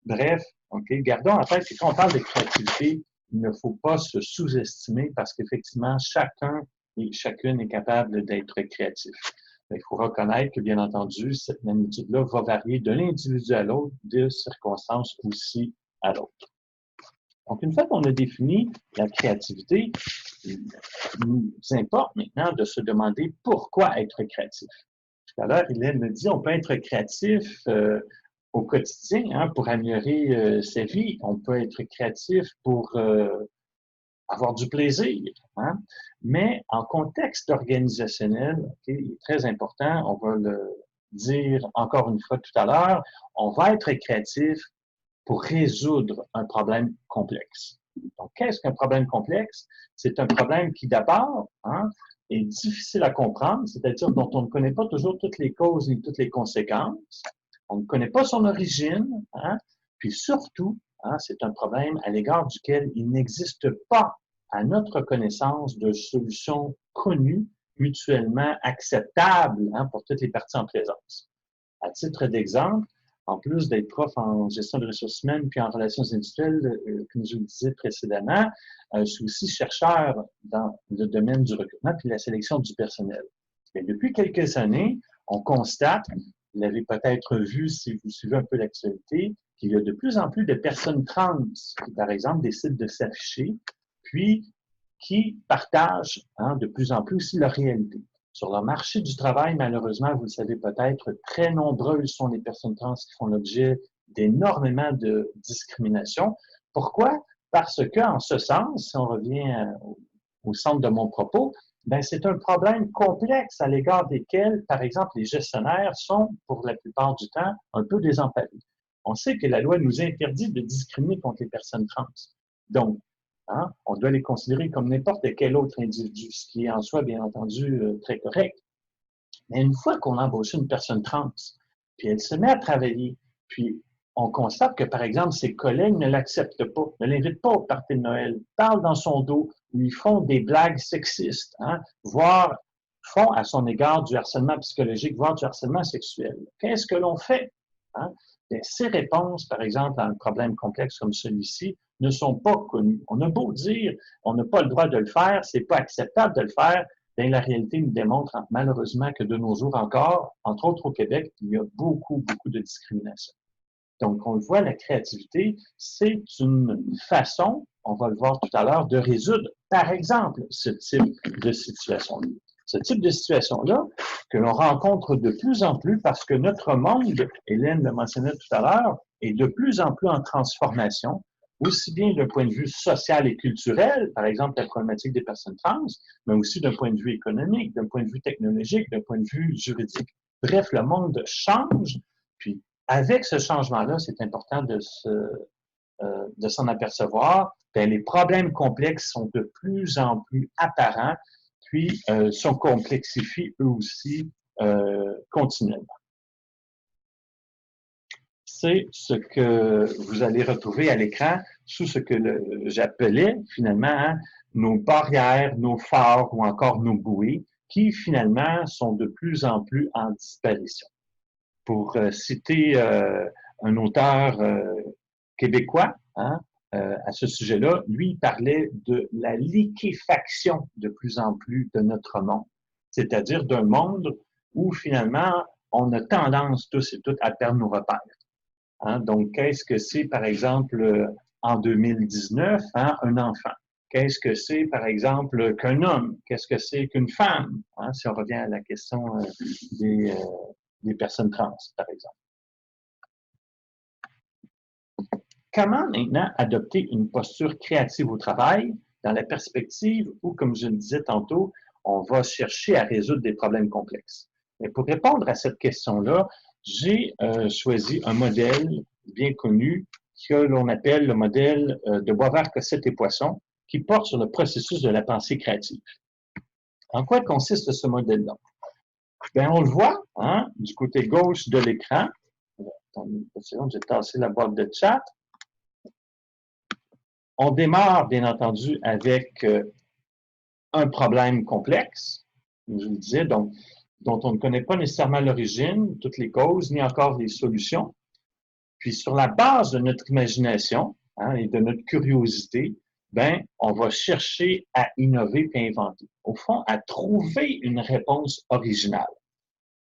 Bref, gardons en tête que quand on parle de créativité, il ne faut pas se sous-estimer parce qu'effectivement, chacun et chacune est capable d'être créatif. Il faut reconnaître que, bien entendu, cette magnitude-là va varier de l'individu à l'autre, de circonstance aussi à l'autre. Donc, une fois qu'on a défini la créativité, il nous importe maintenant de se demander pourquoi être créatif. Tout à l'heure, Hélène me dit on peut être créatif au quotidien hein, pour améliorer sa vie. On peut être créatif pour avoir du plaisir. Hein? Mais en contexte organisationnel, okay, il est très important, on va le dire encore une fois tout à l'heure, on va être créatif pour résoudre un problème complexe. Donc, qu'est-ce qu'un problème complexe? C'est un problème qui, d'abord, hein, est difficile à comprendre, c'est-à-dire dont on ne connaît pas toujours toutes les causes ni toutes les conséquences. On ne connaît pas son origine, hein, puis surtout, hein, c'est un problème à l'égard duquel il n'existe pas, à notre connaissance, de solution connue, mutuellement acceptable hein, pour toutes les parties en présence. À titre d'exemple, en plus d'être prof en gestion de ressources humaines puis en relations industrielles, comme je vous le disais précédemment, je suis aussi chercheur dans le domaine du recrutement puis de la sélection du personnel. Et depuis quelques années, on constate, vous l'avez peut-être vu si vous suivez un peu l'actualité, qu'il y a de plus en plus de personnes trans qui, par exemple, décident de s'afficher, puis qui partagent hein, de plus en plus aussi leur réalité. Sur le marché du travail, malheureusement, vous le savez peut-être, très nombreuses sont les personnes trans qui font l'objet d'énormément de discrimination. Pourquoi? Parce que, en ce sens, si on revient au centre de mon propos, ben c'est un problème complexe à l'égard desquels, par exemple, les gestionnaires sont, pour la plupart du temps, un peu désemparés. On sait que la loi nous interdit de discriminer contre les personnes trans. Donc, hein, on doit les considérer comme n'importe quel autre individu, ce qui est en soi, bien entendu, très correct. Mais une fois qu'on a embauché une personne trans, puis elle se met à travailler, puis on constate que, par exemple, ses collègues ne l'acceptent pas, ne l'invitent pas au party de Noël, parlent dans son dos, lui font des blagues sexistes, hein, voire font à son égard du harcèlement psychologique, voire du harcèlement sexuel. Qu'est-ce que l'on fait? Hein? Bien, ces réponses, par exemple, à un problème complexe comme celui-ci, ne sont pas connues. On a beau dire, on n'a pas le droit de le faire, c'est pas acceptable de le faire, bien, la réalité nous démontre malheureusement que de nos jours encore, entre autres au Québec, il y a beaucoup de discrimination. Donc, on le voit, la créativité, c'est une façon, on va le voir tout à l'heure, de résoudre, par exemple, ce type de situation-là. Ce type de situation-là que l'on rencontre de plus en plus parce que notre monde, Hélène le mentionnait tout à l'heure, est de plus en plus en transformation, aussi bien d'un point de vue social et culturel, par exemple la problématique des personnes trans, mais aussi d'un point de vue économique, d'un point de vue technologique, d'un point de vue juridique. Bref, le monde change, puis avec ce changement-là, c'est important de s'en apercevoir. Bien, les problèmes complexes sont de plus en plus apparents, puis sont complexifient eux aussi continuellement. C'est ce que vous allez retrouver à l'écran sous ce que j'appelais finalement hein, nos barrières, nos phares ou encore nos bouées, qui finalement sont de plus en plus en disparition. Pour citer un auteur québécois hein, à ce sujet-là, lui, il parlait de la liquéfaction de plus en plus de notre monde, c'est-à-dire d'un monde où finalement on a tendance tous et toutes à perdre nos repères. Hein? Donc, qu'est-ce que c'est, par exemple, en 2019, hein, un enfant? Qu'est-ce que c'est, par exemple, qu'un homme? Qu'est-ce que c'est qu'une femme? Hein, si on revient à la question des personnes trans, par exemple. Comment maintenant adopter une posture créative au travail dans la perspective où, comme je le disais tantôt, on va chercher à résoudre des problèmes complexes? Et pour répondre à cette question-là, j'ai choisi un modèle bien connu que l'on appelle le modèle de Boisvert, Cossette et Poisson, qui porte sur le processus de la pensée créative. En quoi consiste ce modèle-là? Bien, on le voit hein, du côté gauche de l'écran. Attendez une seconde, j'ai tassé la boîte de chat. On démarre, bien entendu, avec un problème complexe, comme je vous le disais, donc, dont on ne connaît pas nécessairement l'origine, toutes les causes, ni encore les solutions. Puis, sur la base de notre imagination hein, et de notre curiosité, ben, on va chercher à innover et inventer. Au fond, à trouver une réponse originale.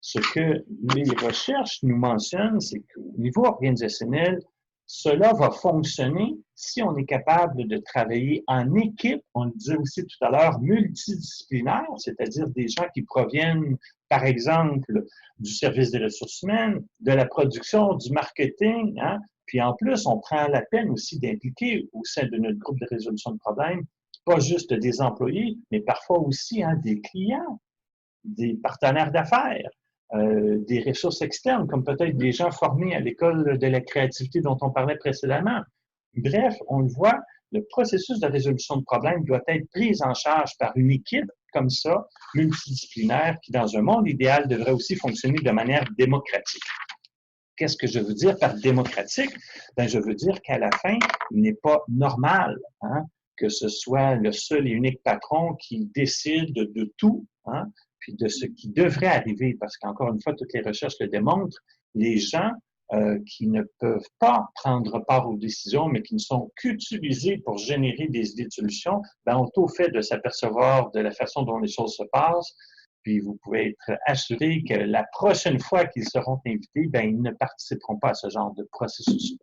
ce que les recherches nous mentionnent, c'est qu'au niveau organisationnel, cela va fonctionner si on est capable de travailler en équipe, on le disait aussi tout à l'heure, multidisciplinaire, c'est-à-dire des gens qui proviennent, par exemple, du service des ressources humaines, de la production, du marketing, hein? Puis en plus, on prend la peine aussi d'impliquer au sein de notre groupe de résolution de problèmes, pas juste des employés, mais parfois aussi des clients, des partenaires d'affaires, des ressources externes, comme peut-être des gens formés à l'école de la créativité dont on parlait précédemment. Bref, on le voit, le processus de résolution de problèmes doit être pris en charge par une équipe comme ça, multidisciplinaire, qui dans un monde idéal devrait aussi fonctionner de manière démocratique. Qu'est-ce que je veux dire par démocratique? Ben, je veux dire qu'à la fin, il n'est pas normal que ce soit le seul et unique patron qui décide de tout, puis de ce qui devrait arriver, parce qu'encore une fois, toutes les recherches le démontrent, les gens qui ne peuvent pas prendre part aux décisions, mais qui ne sont qu'utilisés pour générer des idées de solutions, ben, ont au fait de s'apercevoir de la façon dont les choses se passent, puis vous pouvez être assuré que la prochaine fois qu'ils seront invités, ben, ils ne participeront pas à ce genre de processus.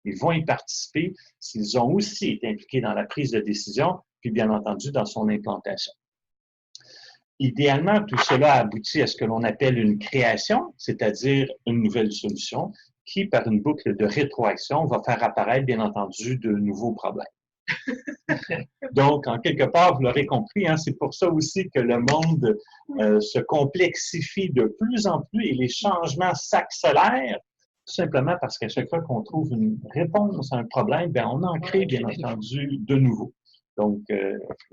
Ils vont y participer s'ils ont aussi été impliqués dans la prise de décision, puis bien entendu dans son implantation. Idéalement, tout cela aboutit à ce que l'on appelle une création, c'est-à-dire une nouvelle solution, qui, par une boucle de rétroaction, va faire apparaître, bien entendu, de nouveaux problèmes. Donc, en quelque part, vous l'aurez compris, c'est pour ça aussi que le monde se complexifie de plus en plus et les changements s'accélèrent, tout simplement parce qu'à chaque fois qu'on trouve une réponse à un problème, bien, on en crée, bien entendu, de nouveau. Donc,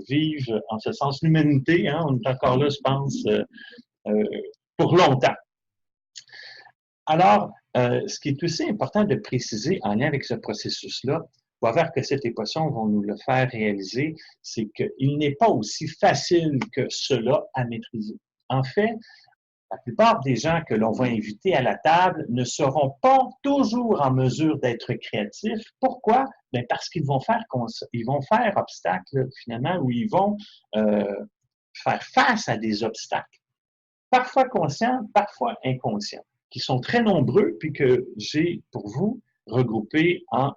vive en ce sens l'humanité, on est encore là, je pense, pour longtemps. Alors, ce qui est aussi important de préciser en lien avec ce processus-là, Boisvert, Cossette et Poisson vont nous le faire réaliser, c'est qu'il n'est pas aussi facile que cela à maîtriser. En fait, la plupart des gens que l'on va inviter à la table ne seront pas toujours en mesure d'être créatifs. Pourquoi? Bien parce qu'ils vont faire obstacle, finalement, ou ils vont faire face à des obstacles, parfois conscients, parfois inconscients, qui sont très nombreux, puis que j'ai, pour vous, regroupés en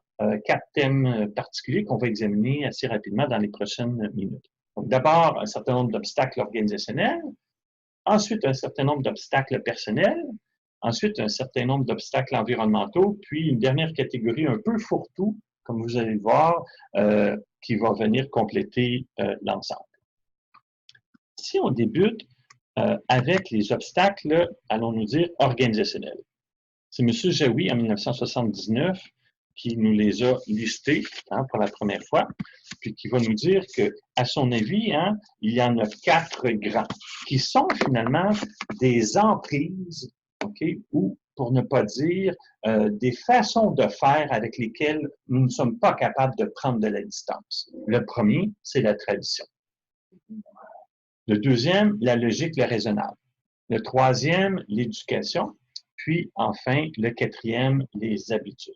4 thèmes particuliers qu'on va examiner assez rapidement dans les prochaines minutes. Donc, d'abord, un certain nombre d'obstacles organisationnels, ensuite un certain nombre d'obstacles personnels, ensuite un certain nombre d'obstacles environnementaux, puis une dernière catégorie un peu fourre-tout, comme vous allez le voir, qui va venir compléter l'ensemble. Si on débute avec les obstacles, allons-nous dire, organisationnels. C'est M. Jaoui, en 1979, qui nous les a listés pour la première fois, puis qui va nous dire qu'à son avis, il y en a 4 grands, qui sont finalement des emprises, ou pour ne pas dire des façons de faire avec lesquelles nous ne sommes pas capables de prendre de la distance. Le premier, c'est la tradition. Le deuxième, la logique, le raisonnable. Le troisième, l'éducation. Puis, enfin, le quatrième, les habitudes.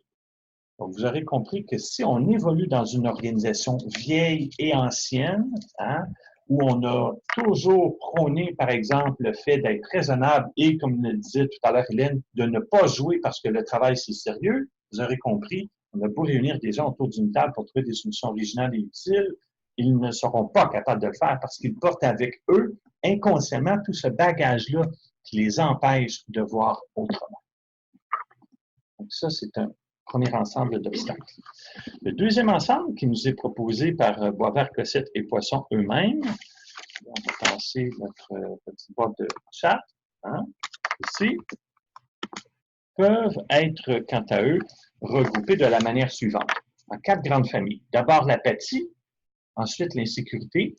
Donc, vous aurez compris que si on évolue dans une organisation vieille et ancienne, où on a toujours prôné, par exemple, le fait d'être raisonnable et, comme le disait tout à l'heure Hélène, de ne pas jouer parce que le travail, c'est sérieux, vous aurez compris, on a beau réunir des gens autour d'une table pour trouver des solutions originales et utiles, ils ne seront pas capables de le faire parce qu'ils portent avec eux, inconsciemment, tout ce bagage-là qui les empêche de voir autrement. Donc ça, c'est un premier ensemble d'obstacles. Le deuxième ensemble qui nous est proposé par Boisvert, Cossette et Poisson eux-mêmes, on va passer notre petite boîte de chat, ici, peuvent être, quant à eux, regroupés de la manière suivante, en 4 grandes familles. D'abord, l'apathie, ensuite l'insécurité,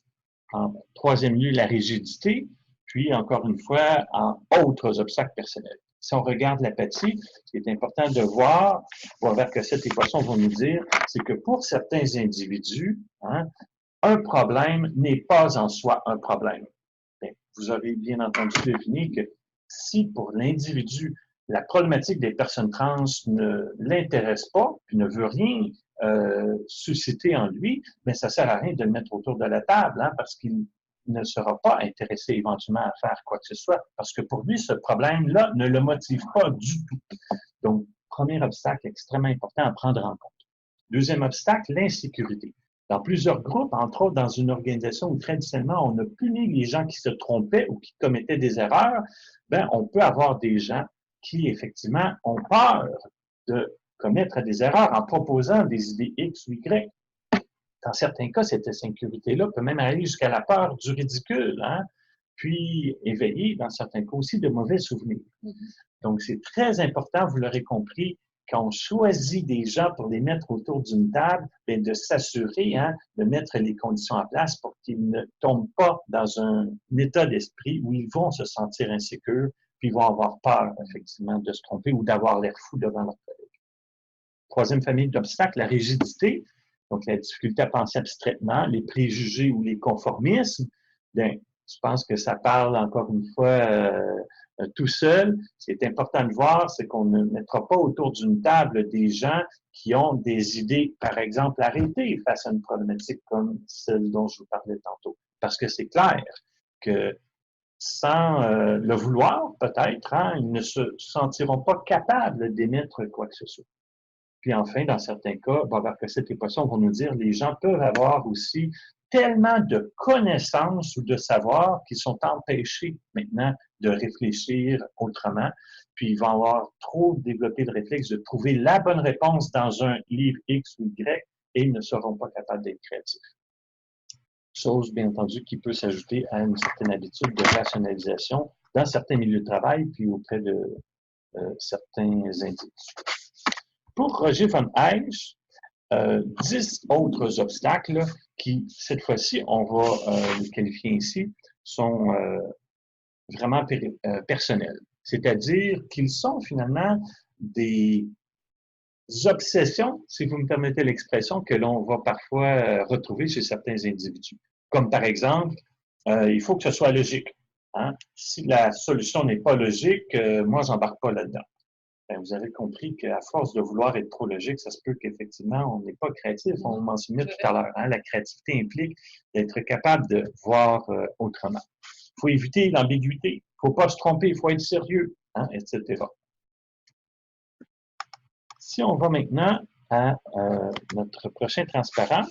en troisième lieu, la rigidité, puis, encore une fois, en autres obstacles personnels. Si on regarde l'apathie, ce qui est important de voir, Boisvert, Cossette et Poisson vont nous dire, c'est que pour certains individus, un problème n'est pas en soi un problème. Bien, vous aurez bien entendu deviné que si pour l'individu, la problématique des personnes trans ne l'intéresse pas, puis ne veut rien susciter en lui, bien, ça ne sert à rien de le mettre autour de la table, parce qu'il ne sera pas intéressé éventuellement à faire quoi que ce soit, parce que pour lui, ce problème-là ne le motive pas du tout. Donc, premier obstacle extrêmement important à prendre en compte. Deuxième obstacle, l'insécurité. Dans plusieurs groupes, entre autres dans une organisation où traditionnellement on a puni les gens qui se trompaient ou qui commettaient des erreurs, ben, on peut avoir des gens qui, effectivement, ont peur de commettre des erreurs en proposant des idées X ou Y. Dans certains cas, cette insécurité-là peut même aller jusqu'à la peur du ridicule, hein? Puis éveiller, dans certains cas aussi, de mauvais souvenirs. Donc, c'est très important, vous l'aurez compris, quand on choisit des gens pour les mettre autour d'une table, bien, de s'assurer, hein, de mettre les conditions en place pour qu'ils ne tombent pas dans un état d'esprit où ils vont se sentir insécures, puis ils vont avoir peur, effectivement, de se tromper ou d'avoir l'air fou devant leurs collègues. Troisième famille d'obstacles, la rigidité, donc la difficulté à penser abstraitement, les préjugés ou les conformismes. Bien, je pense que ça parle encore une fois tout seul. Ce qui est important de voir, c'est qu'on ne mettra pas autour d'une table des gens qui ont des idées, par exemple, arrêtées face à une problématique comme celle dont je vous parlais tantôt. Parce que c'est clair que sans le vouloir, peut-être, hein, ils ne se sentiront pas capables d'émettre quoi que ce soit. Puis enfin, dans certains cas, Robert Cossette et Poisson vont nous dire les gens peuvent avoir aussi tellement de connaissances ou de savoir qu'ils sont empêchés maintenant de réfléchir autrement. Puis ils vont avoir trop développé le réflexe de trouver la bonne réponse dans un livre X ou Y et ils ne seront pas capables d'être créatifs. Chose, bien entendu, qui peut s'ajouter à une certaine habitude de rationalisation dans certains milieux de travail puis auprès de certains individus. Pour Roger von Esch, 10 autres obstacles qui, cette fois-ci, on va les qualifier ici, sont vraiment personnels. C'est-à-dire qu'ils sont finalement des obsessions, si vous me permettez l'expression, que l'on va parfois retrouver chez certains individus. Comme par exemple, il faut que ce soit logique. Hein? Si la solution n'est pas logique, moi, j'embarque pas là-dedans. Ben, vous avez compris qu'à force de vouloir être trop logique, ça se peut qu'effectivement, on n'est pas créatif. On mentionnait tout à l'heure, hein, la créativité implique d'être capable de voir autrement. Il faut éviter l'ambiguïté. Il ne faut pas se tromper, il faut être sérieux, hein, etc. Si on va maintenant à notre prochain transparent,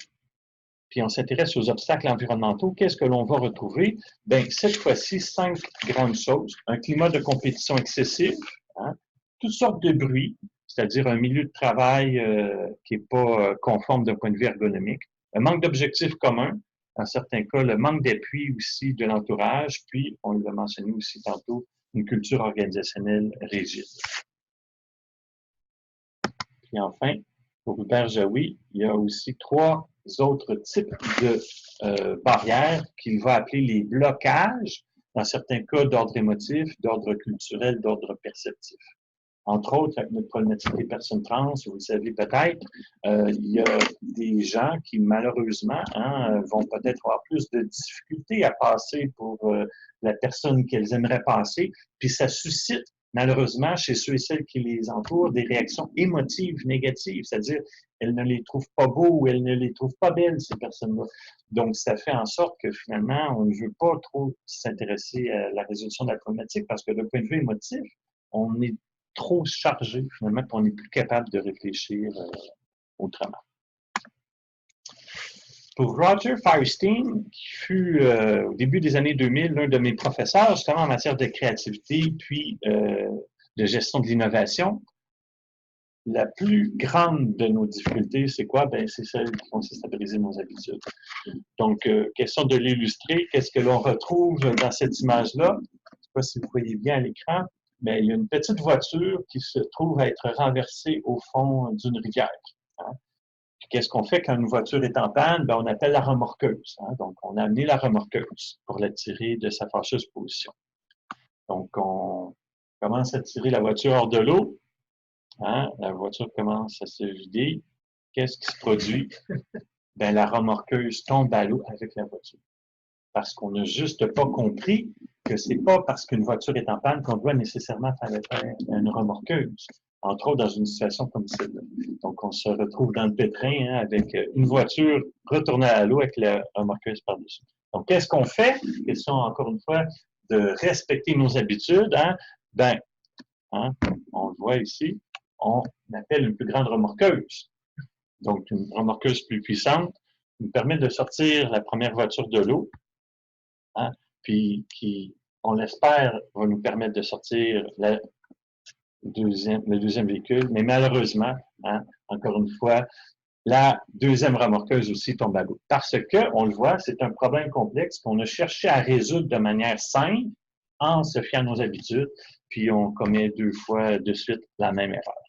puis on s'intéresse aux obstacles environnementaux, qu'est-ce que l'on va retrouver? Bien, cette fois-ci, 5 grandes choses. Un climat de compétition excessif, hein, toutes sortes de bruits, c'est-à-dire un milieu de travail qui n'est pas conforme d'un point de vue ergonomique, un manque d'objectifs communs, dans certains cas, le manque d'appui aussi de l'entourage, puis, on l'a mentionné aussi tantôt, une culture organisationnelle rigide. Puis enfin, pour Hubert Jaoui, il y a aussi 3 autres types de barrières qu'il va appeler les blocages, dans certains cas d'ordre émotif, d'ordre culturel, d'ordre perceptif. Entre autres, avec notre problématique des personnes trans, vous le savez peut-être, il y a des gens qui, malheureusement, hein, vont peut-être avoir plus de difficultés à passer pour la personne qu'elles aimeraient passer, puis ça suscite, malheureusement, chez ceux et celles qui les entourent, des réactions émotives négatives, c'est-à-dire elles ne les trouvent pas beaux ou elles ne les trouvent pas belles, ces personnes-là. Donc, ça fait en sorte que, finalement, on ne veut pas trop s'intéresser à la résolution de la problématique parce que, d'un point de vue émotif, on est trop chargé, finalement, qu'on n'est plus capable de réfléchir autrement. Pour Roger Firestone, qui fut au début des années 2000 l'un de mes professeurs, justement en matière de créativité, puis de gestion de l'innovation, la plus grande de nos difficultés, c'est quoi? Ben, c'est celle qui consiste à briser nos habitudes. Donc, question de l'illustrer, qu'est-ce que l'on retrouve dans cette image-là? Je ne sais pas si vous voyez bien à l'écran. Mais il y a une petite voiture qui se trouve à être renversée au fond d'une rivière. Hein. Qu'est-ce qu'on fait quand une voiture est en panne? Ben, on appelle la remorqueuse. Hein. Donc, on a amené la remorqueuse pour la tirer de sa fâcheuse position. Donc, on commence à tirer la voiture hors de l'eau. Hein. La voiture commence à se vider. Qu'est-ce qui se produit? Ben, la remorqueuse tombe à l'eau avec la voiture. Parce qu'on n'a juste pas compris que c'est pas parce qu'une voiture est en panne qu'on doit nécessairement faire une remorqueuse. entre autres dans une situation comme celle-là. Donc, on se retrouve dans le pétrin hein, avec une voiture retournée à l'eau avec la remorqueuse par-dessus. Donc, qu'est-ce qu'on fait? Question, encore une fois, de respecter nos habitudes. Hein? Ben, hein, on le voit ici, on appelle une plus grande remorqueuse. Donc, une remorqueuse plus puissante nous permet de sortir la première voiture de l'eau, hein, puis qui, on l'espère, va nous permettre de sortir le deuxième véhicule. Mais malheureusement, hein, encore une fois, la deuxième remorqueuse aussi tombe à l'eau. Parce que, on le voit, c'est un problème complexe qu'on a cherché à résoudre de manière simple en se fiant à nos habitudes, puis on commet 2 fois de suite la même erreur.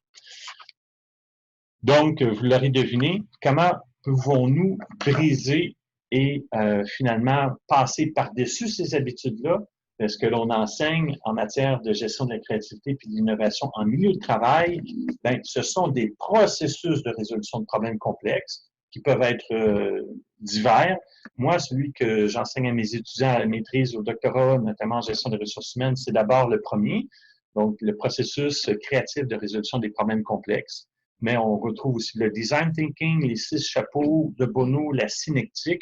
Donc, vous l'aurez deviné, comment pouvons-nous briser et finalement passer par-dessus ces habitudes-là? Ce que l'on enseigne en matière de gestion de la créativité et d'innovation en milieu de travail, ben, ce sont des processus de résolution de problèmes complexes qui peuvent être divers. Moi, celui que j'enseigne à mes étudiants à la maîtrise, au doctorat, notamment en gestion des ressources humaines, c'est d'abord le premier, donc le processus créatif de résolution des problèmes complexes. Mais on retrouve aussi le design thinking, les 6 chapeaux de Bono, la synectique.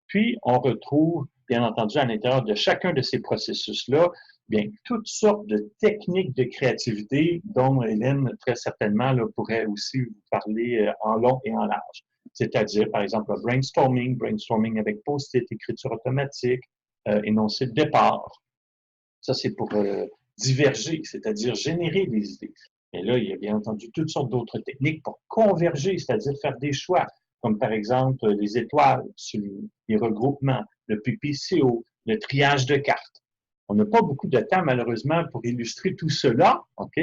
Puis, on retrouve, bien entendu, à l'intérieur de chacun de ces processus-là, bien, toutes sortes de techniques de créativité dont Hélène, très certainement, là, pourrait aussi vous parler en long et en large. C'est-à-dire, par exemple, le brainstorming avec post-it, écriture automatique, énoncé de départ. Ça, c'est pour diverger, c'est-à-dire générer des idées. Et là, il y a bien entendu toutes sortes d'autres techniques pour converger, c'est-à-dire faire des choix, comme par exemple les étoiles, les regroupements, le PPCO, le triage de cartes. On n'a pas beaucoup de temps, malheureusement, pour illustrer tout cela, OK?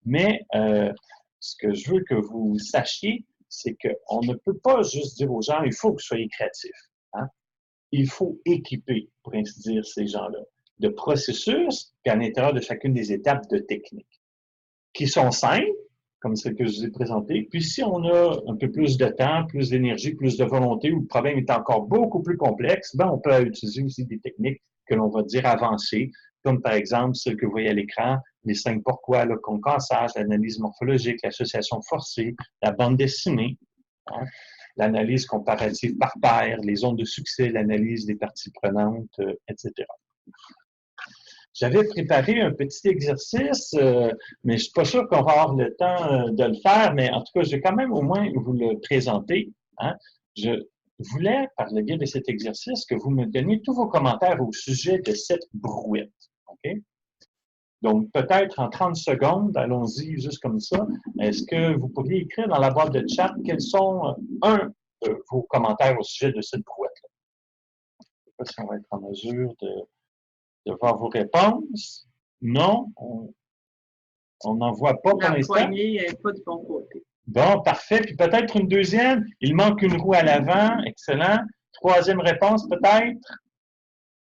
Mais ce que je veux que vous sachiez, c'est qu'on ne peut pas juste dire aux gens, il faut que vous soyez créatifs. Hein? Il faut équiper, pour ainsi dire, ces gens-là de processus, puis à l'intérieur de chacune des étapes de technique, qui sont simples, comme celle que je vous ai présentée. Puis si on a un peu plus de temps, plus d'énergie, plus de volonté, ou le problème est encore beaucoup plus complexe, ben on peut utiliser aussi des techniques que l'on va dire avancées, comme par exemple celles que vous voyez à l'écran, les 5 pourquoi, le concassage, l'analyse morphologique, l'association forcée, la bande dessinée, hein, l'analyse comparative par paire, les ondes de succès, l'analyse des parties prenantes, etc. J'avais préparé un petit exercice, mais je ne suis pas sûr qu'on va avoir le temps de le faire, mais en tout cas, je vais quand même au moins vous le présenter. Hein. Je voulais, par le biais de cet exercice, que vous me donniez tous vos commentaires au sujet de cette brouette. Okay? Donc, peut-être en 30 secondes, allons-y juste comme ça, est-ce que vous pourriez écrire dans la boîte de chat quels sont vos commentaires au sujet de cette brouette-là? Je ne sais pas si on va être en mesure de voir vos réponses. Non, on n'en voit pas pour l'instant. La poignée n'est pas du bon côté. Bon, parfait. Puis peut-être une deuxième. Il manque une roue à l'avant. Excellent. Troisième réponse, peut-être?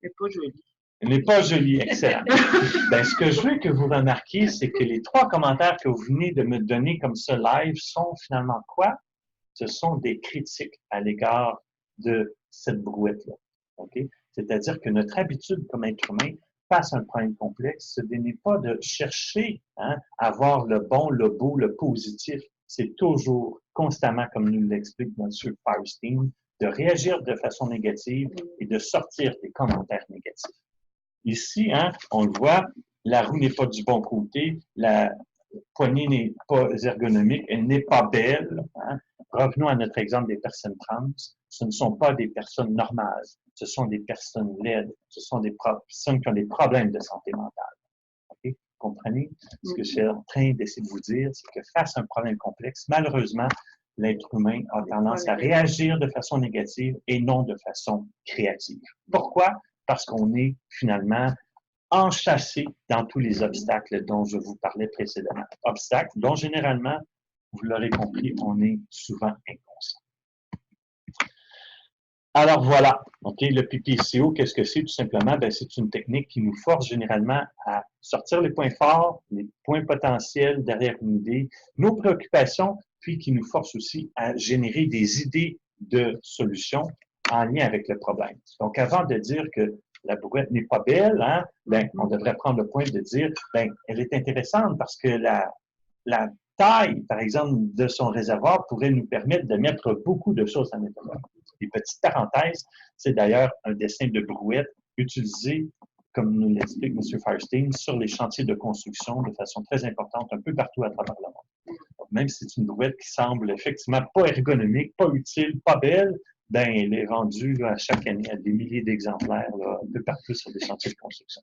Elle n'est pas jolie. Elle n'est pas jolie. Excellent. Bien, ce que je veux que vous remarquiez, c'est que les 3 commentaires que vous venez de me donner comme ça live sont finalement quoi? Ce sont des critiques à l'égard de cette brouette-là. OK? C'est-à-dire que notre habitude comme être humain face à un problème complexe, ce n'est pas de chercher hein, à voir le bon, le beau, le positif. C'est toujours, constamment, comme nous l'explique M. Firestein, de réagir de façon négative et de sortir des commentaires négatifs. Ici, hein, on le voit, la roue n'est pas du bon côté, la poignée n'est pas ergonomique, elle n'est pas belle. Hein. Revenons à notre exemple des personnes trans. Ce ne sont pas des personnes normales. Ce sont des personnes laides. Ce sont des personnes qui ont des problèmes de santé mentale. Okay? Vous comprenez? Ce que je suis en train d'essayer de vous dire, c'est que face à un problème complexe, malheureusement, l'être humain a tendance à réagir de façon négative et non de façon créative. Pourquoi? Parce qu'on est finalement enchâssé dans tous les obstacles dont je vous parlais précédemment. Obstacles dont généralement, vous l'aurez compris, on est souvent inconscient. Alors voilà, OK, le PPCO, qu'est-ce que c'est? Tout simplement, ben, c'est une technique qui nous force généralement à sortir les points forts, les points potentiels derrière une idée, nos préoccupations, puis qui nous force aussi à générer des idées de solutions en lien avec le problème. Donc, avant de dire que la brouette n'est pas belle, hein, ben, on devrait prendre le point de dire, ben, elle est intéressante parce que la taille, par exemple, de son réservoir pourrait nous permettre de mettre beaucoup de choses à l'intérieur. Les petites parenthèses, c'est d'ailleurs un dessin de brouette utilisé, comme nous l'explique M. Firestein, sur les chantiers de construction de façon très importante un peu partout à travers le monde. Donc, même si c'est une brouette qui semble effectivement pas ergonomique, pas utile, pas belle, ben, elle est rendue là, à chaque année à des milliers d'exemplaires un peu partout sur des chantiers de construction.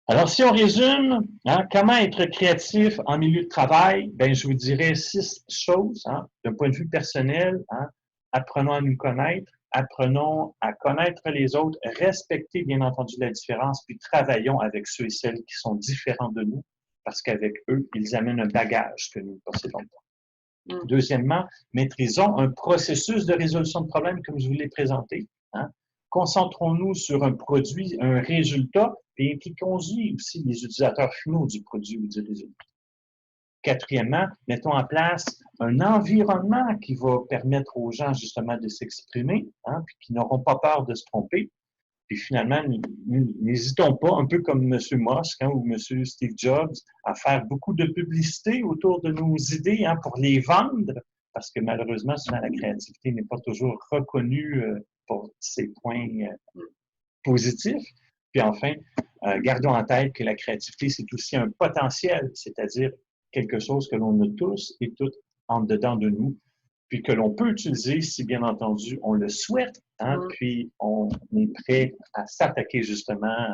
Alors, si on résume, hein, comment être créatif en milieu de travail, ben, je vous dirais 6 choses. Hein, d'un point de vue personnel, hein, apprenons à nous connaître, apprenons à connaître les autres, respecter bien entendu la différence, puis travaillons avec ceux et celles qui sont différents de nous, parce qu'avec eux, ils amènent un bagage que nous ne possédons pas. Deuxièmement, maîtrisons un processus de résolution de problèmes comme je vous l'ai présenté. Hein. Concentrons-nous sur un produit, un résultat, et impliquons-y aussi les utilisateurs finaux du produit ou du résultat. Quatrièmement, mettons en place un environnement qui va permettre aux gens justement de s'exprimer, hein, puis qui n'auront pas peur de se tromper. Puis finalement, n'hésitons pas, un peu comme M. Musk hein, ou M. Steve Jobs, à faire beaucoup de publicité autour de nos idées hein, pour les vendre, parce que malheureusement, souvent, la créativité n'est pas toujours reconnue pour ses points positifs. Puis enfin, gardons en tête que la créativité, c'est aussi un potentiel, c'est-à-dire quelque chose que l'on a tous et toutes en dedans de nous, puis que l'on peut utiliser si, bien entendu, on le souhaite, hein, puis on est prêt à s'attaquer justement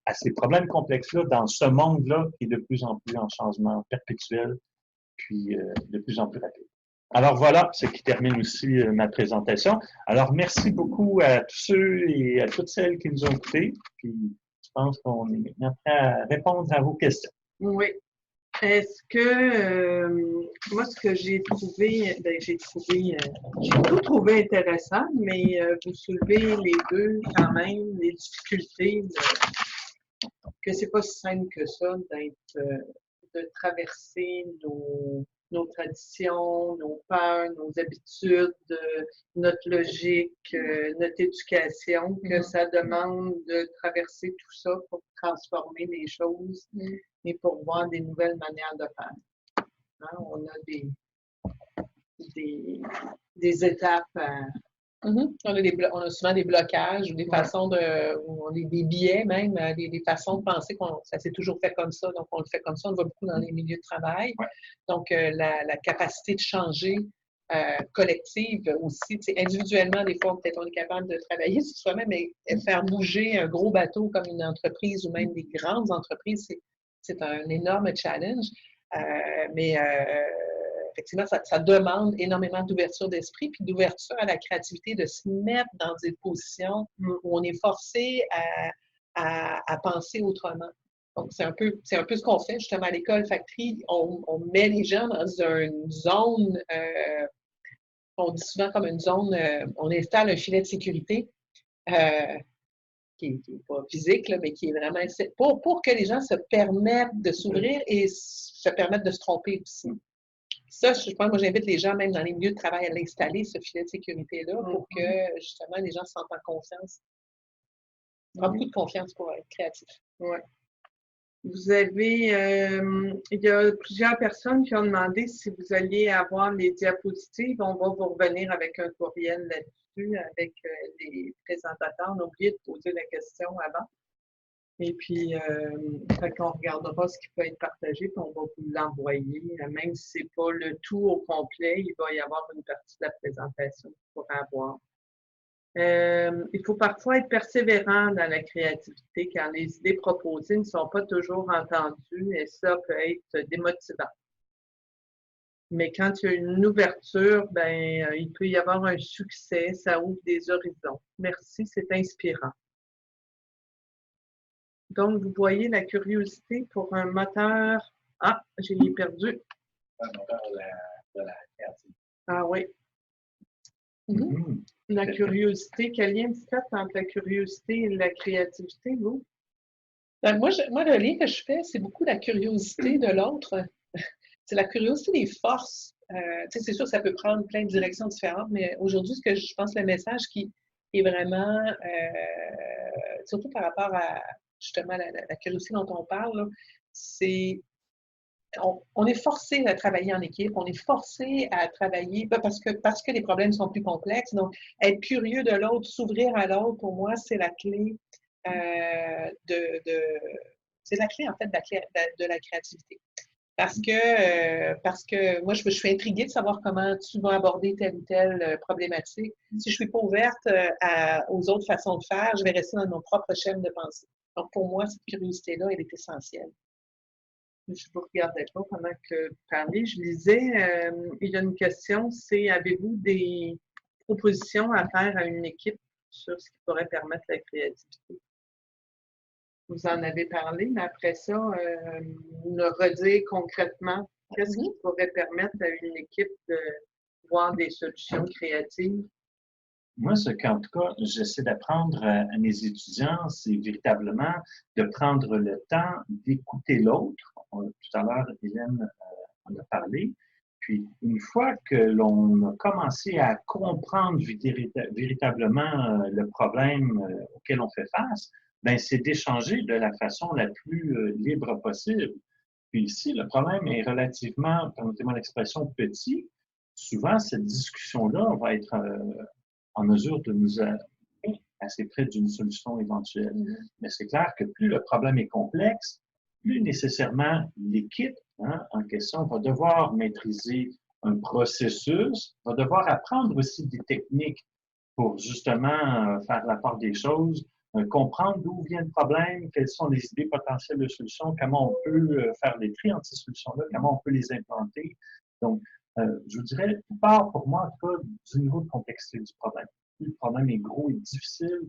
à ces problèmes complexes-là dans ce monde-là qui est de plus en plus en changement perpétuel, puis de plus en plus rapide. Alors voilà, ce qui termine aussi ma présentation. Alors merci beaucoup à tous ceux et à toutes celles qui nous ont écoutés, puis je pense qu'on est maintenant prêt à répondre à vos questions. Oui. Est-ce que moi ce que j'ai trouvé, j'ai tout trouvé intéressant, mais vous soulevez les deux quand même, les difficultés, que c'est pas si simple que ça de traverser nos traditions, nos peurs, nos habitudes, notre logique, notre éducation, que ça demande de traverser tout ça pour transformer les choses et pour voir des nouvelles manières de faire. Hein, on a des étapes à... On a souvent des blocages ou des façons ou on a des biais même, des façons de penser ça s'est toujours fait comme ça, donc on le fait comme ça. On le voit beaucoup dans les milieux de travail. Donc, la capacité de changer collective aussi, individuellement, des fois, peut-être on est capable de travailler sur soi-même, mais faire bouger un gros bateau comme une entreprise ou même des grandes entreprises, c'est un énorme challenge. Mais effectivement, ça demande énormément d'ouverture d'esprit puis d'ouverture à la créativité, de se mettre dans des positions où on est forcé à penser autrement. Donc, c'est un peu ce qu'on fait justement à l'école Factory. On met les gens dans une zone, on dit souvent comme une zone, on installe un filet de sécurité qui n'est pas physique, là, mais qui est vraiment pour que les gens se permettent de s'ouvrir et se permettent de se tromper aussi. Ça, je pense, moi, j'invite les gens, même dans les milieux de travail, à l'installer, ce filet de sécurité-là, pour que, justement, les gens se sentent en confiance. Ça prend beaucoup de confiance pour être créatif. Oui. Vous avez, il y a plusieurs personnes qui ont demandé si vous alliez avoir les diapositives. On va vous revenir avec un courriel là-dessus, avec les présentateurs. On a oublié de poser la question avant. Et puis, on regardera ce qui peut être partagé, puis on va vous l'envoyer. Même si ce n'est pas le tout au complet, il va y avoir une partie de la présentation pour avoir. Il faut parfois être persévérant dans la créativité quand les idées proposées ne sont pas toujours entendues et ça peut être démotivant. Mais quand il y a une ouverture, ben, il peut y avoir un succès, ça ouvre des horizons. Merci, c'est inspirant. Donc, vous voyez la curiosité pour un moteur. Ah, j'ai perdu. Un moteur de la créativité. Ah oui. La curiosité, quel lien vous faites entre la curiosité et la créativité, vous? Ben, moi, le lien que je fais, c'est beaucoup la curiosité de l'autre. C'est la curiosité des forces. C'est sûr que ça peut prendre plein de directions différentes, mais aujourd'hui, ce que je pense, le message qui est vraiment, surtout par rapport à justement la curiosité dont on parle, c'est on est forcé à travailler en équipe, on est forcé à travailler parce que les problèmes sont plus complexes. Donc, être curieux de l'autre, s'ouvrir à l'autre, pour moi, c'est la clé c'est la clé, en fait, de la créativité. Parce que moi, je suis intriguée de savoir comment tu vas aborder telle ou telle problématique. Si je ne suis pas ouverte aux autres façons de faire, je vais rester dans mon propre schéma de pensée. Donc, pour moi, cette curiosité-là, elle est essentielle. Je ne vous regardais pas pendant que vous parliez. Je lisais, il y a une question, c'est avez-vous des propositions à faire à une équipe sur ce qui pourrait permettre la créativité? Vous en avez parlé, mais après ça, nous redire concrètement qu'est-ce qui pourrait permettre à une équipe de voir des solutions créatives? Moi, ce qu'en tout cas, j'essaie d'apprendre à mes étudiants, c'est véritablement de prendre le temps d'écouter l'autre. Tout à l'heure, Hélène en a parlé. Puis, une fois que l'on a commencé à comprendre véritablement le problème auquel on fait face, ben, c'est d'échanger de la façon la plus libre possible. Puis ici, le problème est relativement, permettez-moi l'expression, petit. Souvent, cette discussion-là va être en mesure de nous amener assez près d'une solution éventuelle. Mais c'est clair que plus le problème est complexe, plus nécessairement l'équipe en question va devoir maîtriser un processus, va devoir apprendre aussi des techniques pour justement faire la part des choses, comprendre d'où vient le problème, quelles sont les idées potentielles de solutions, comment on peut faire les tri entre ces solutions-là, comment on peut les implanter. Donc, je vous dirais, tout part pour moi, en tout cas, du niveau de complexité du problème. Plus le problème est gros et difficile,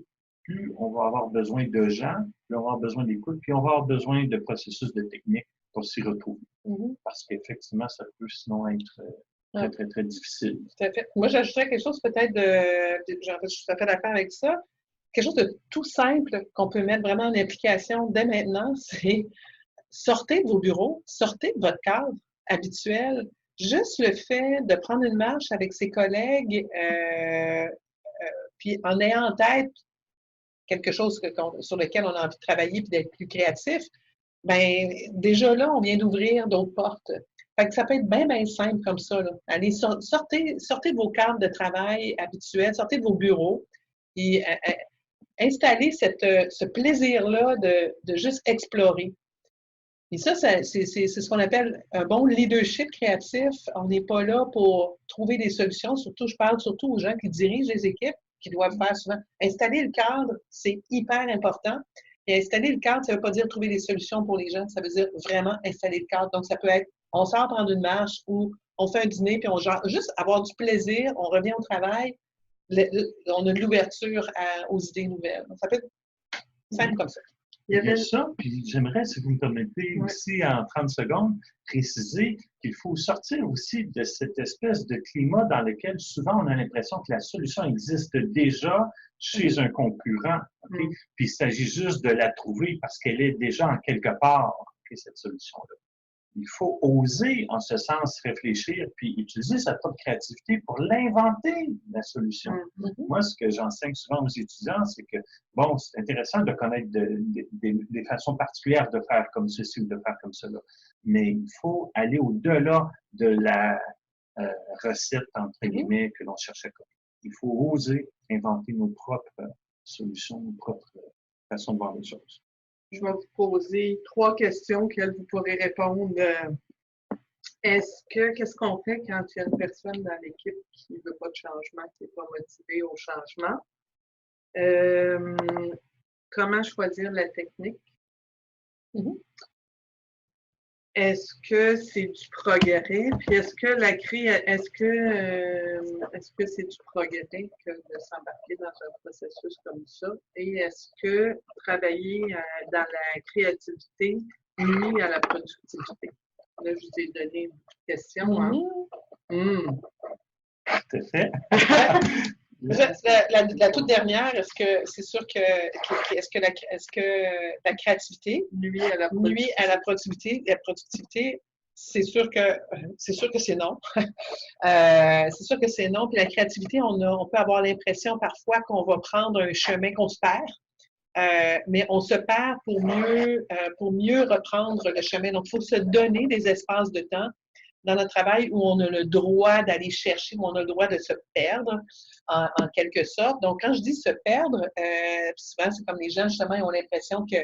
plus on va avoir besoin de gens, plus on va avoir besoin d'écoute, puis on va avoir besoin de processus de technique pour s'y retrouver. Parce qu'effectivement, ça peut sinon être très, très, très difficile. Tout à fait. Moi, j'ajouterais quelque chose peut-être je suis tout à fait d'accord avec ça. Quelque chose de tout simple qu'on peut mettre vraiment en application dès maintenant, c'est sortez de vos bureaux, sortez de votre cadre habituel. Juste le fait de prendre une marche avec ses collègues, puis en ayant en tête quelque chose sur lequel on a envie de travailler puis d'être plus créatif, ben déjà là, on vient d'ouvrir d'autres portes. Fait que ça peut être bien, bien simple comme ça. Là. Allez, sortez de vos cadres de travail habituels, sortez de vos bureaux et installez ce plaisir-là de juste explorer. Et ça c'est ce qu'on appelle un bon leadership créatif. On n'est pas là pour trouver des solutions. Surtout, je parle surtout aux gens qui dirigent les équipes, qui doivent faire souvent. Installer le cadre, c'est hyper important. Et installer le cadre, ça ne veut pas dire trouver des solutions pour les gens. Ça veut dire vraiment installer le cadre. Donc, ça peut être, on sort prendre une marche ou on fait un dîner, puis juste avoir du plaisir, on revient au travail, on a de l'ouverture aux idées nouvelles. Donc, ça peut être simple comme ça. Il y a ça, puis j'aimerais, si vous me permettez, aussi en 30 secondes, préciser qu'il faut sortir aussi de cette espèce de climat dans lequel souvent on a l'impression que la solution existe déjà chez un concurrent. Okay? Puis il s'agit juste de la trouver parce qu'elle est déjà en quelque part, cette solution-là. Il faut oser, en ce sens, réfléchir puis utiliser sa propre créativité pour l'inventer, la solution. Moi, ce que j'enseigne souvent aux étudiants, c'est que, bon, c'est intéressant de connaître des façons particulières de faire comme ceci ou de faire comme cela, mais il faut aller au-delà de la recette, entre guillemets, que l'on cherche à copier. Il faut oser inventer nos propres solutions, nos propres façons de voir les choses. Je vais vous poser 3 questions auxquelles vous pourrez répondre. Qu'est-ce qu'on fait quand il y a une personne dans l'équipe qui ne veut pas de changement, qui n'est pas motivée au changement? Comment choisir la technique? Est-ce que c'est du progrès? Puis est-ce que c'est du progrès que de s'embarquer dans un processus comme ça? Et est-ce que travailler dans la créativité nuit à la productivité? Là, je vous ai donné beaucoup de questions. Tout à fait. La toute dernière, est-ce que c'est sûr que la créativité nuit à la productivité? La productivité, c'est sûr que c'est non. C'est sûr que c'est non. Puis la créativité, on peut avoir l'impression parfois qu'on va prendre un chemin qu'on se perd. mais on se perd pour mieux reprendre le chemin. Donc, il faut se donner des espaces de temps dans notre travail où on a le droit d'aller chercher, où on a le droit de se perdre en quelque sorte. Donc, quand je dis se perdre, souvent, c'est comme les gens, justement, ils ont l'impression que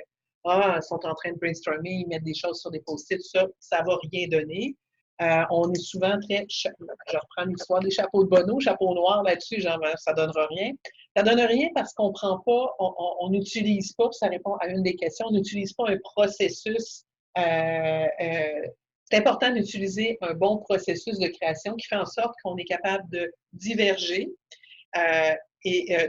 ils sont en train de brainstormer, ils mettent des choses sur des post-it, ça va rien donner. On est souvent très, je reprends l'histoire des chapeaux de Bonneau, chapeau noir là-dessus, genre, ça donnera rien. Ça donne rien parce qu'on prend pas, on n'utilise pas, ça répond à une des questions, on n'utilise pas un processus. C'est important d'utiliser un bon processus de création qui fait en sorte qu'on est capable de diverger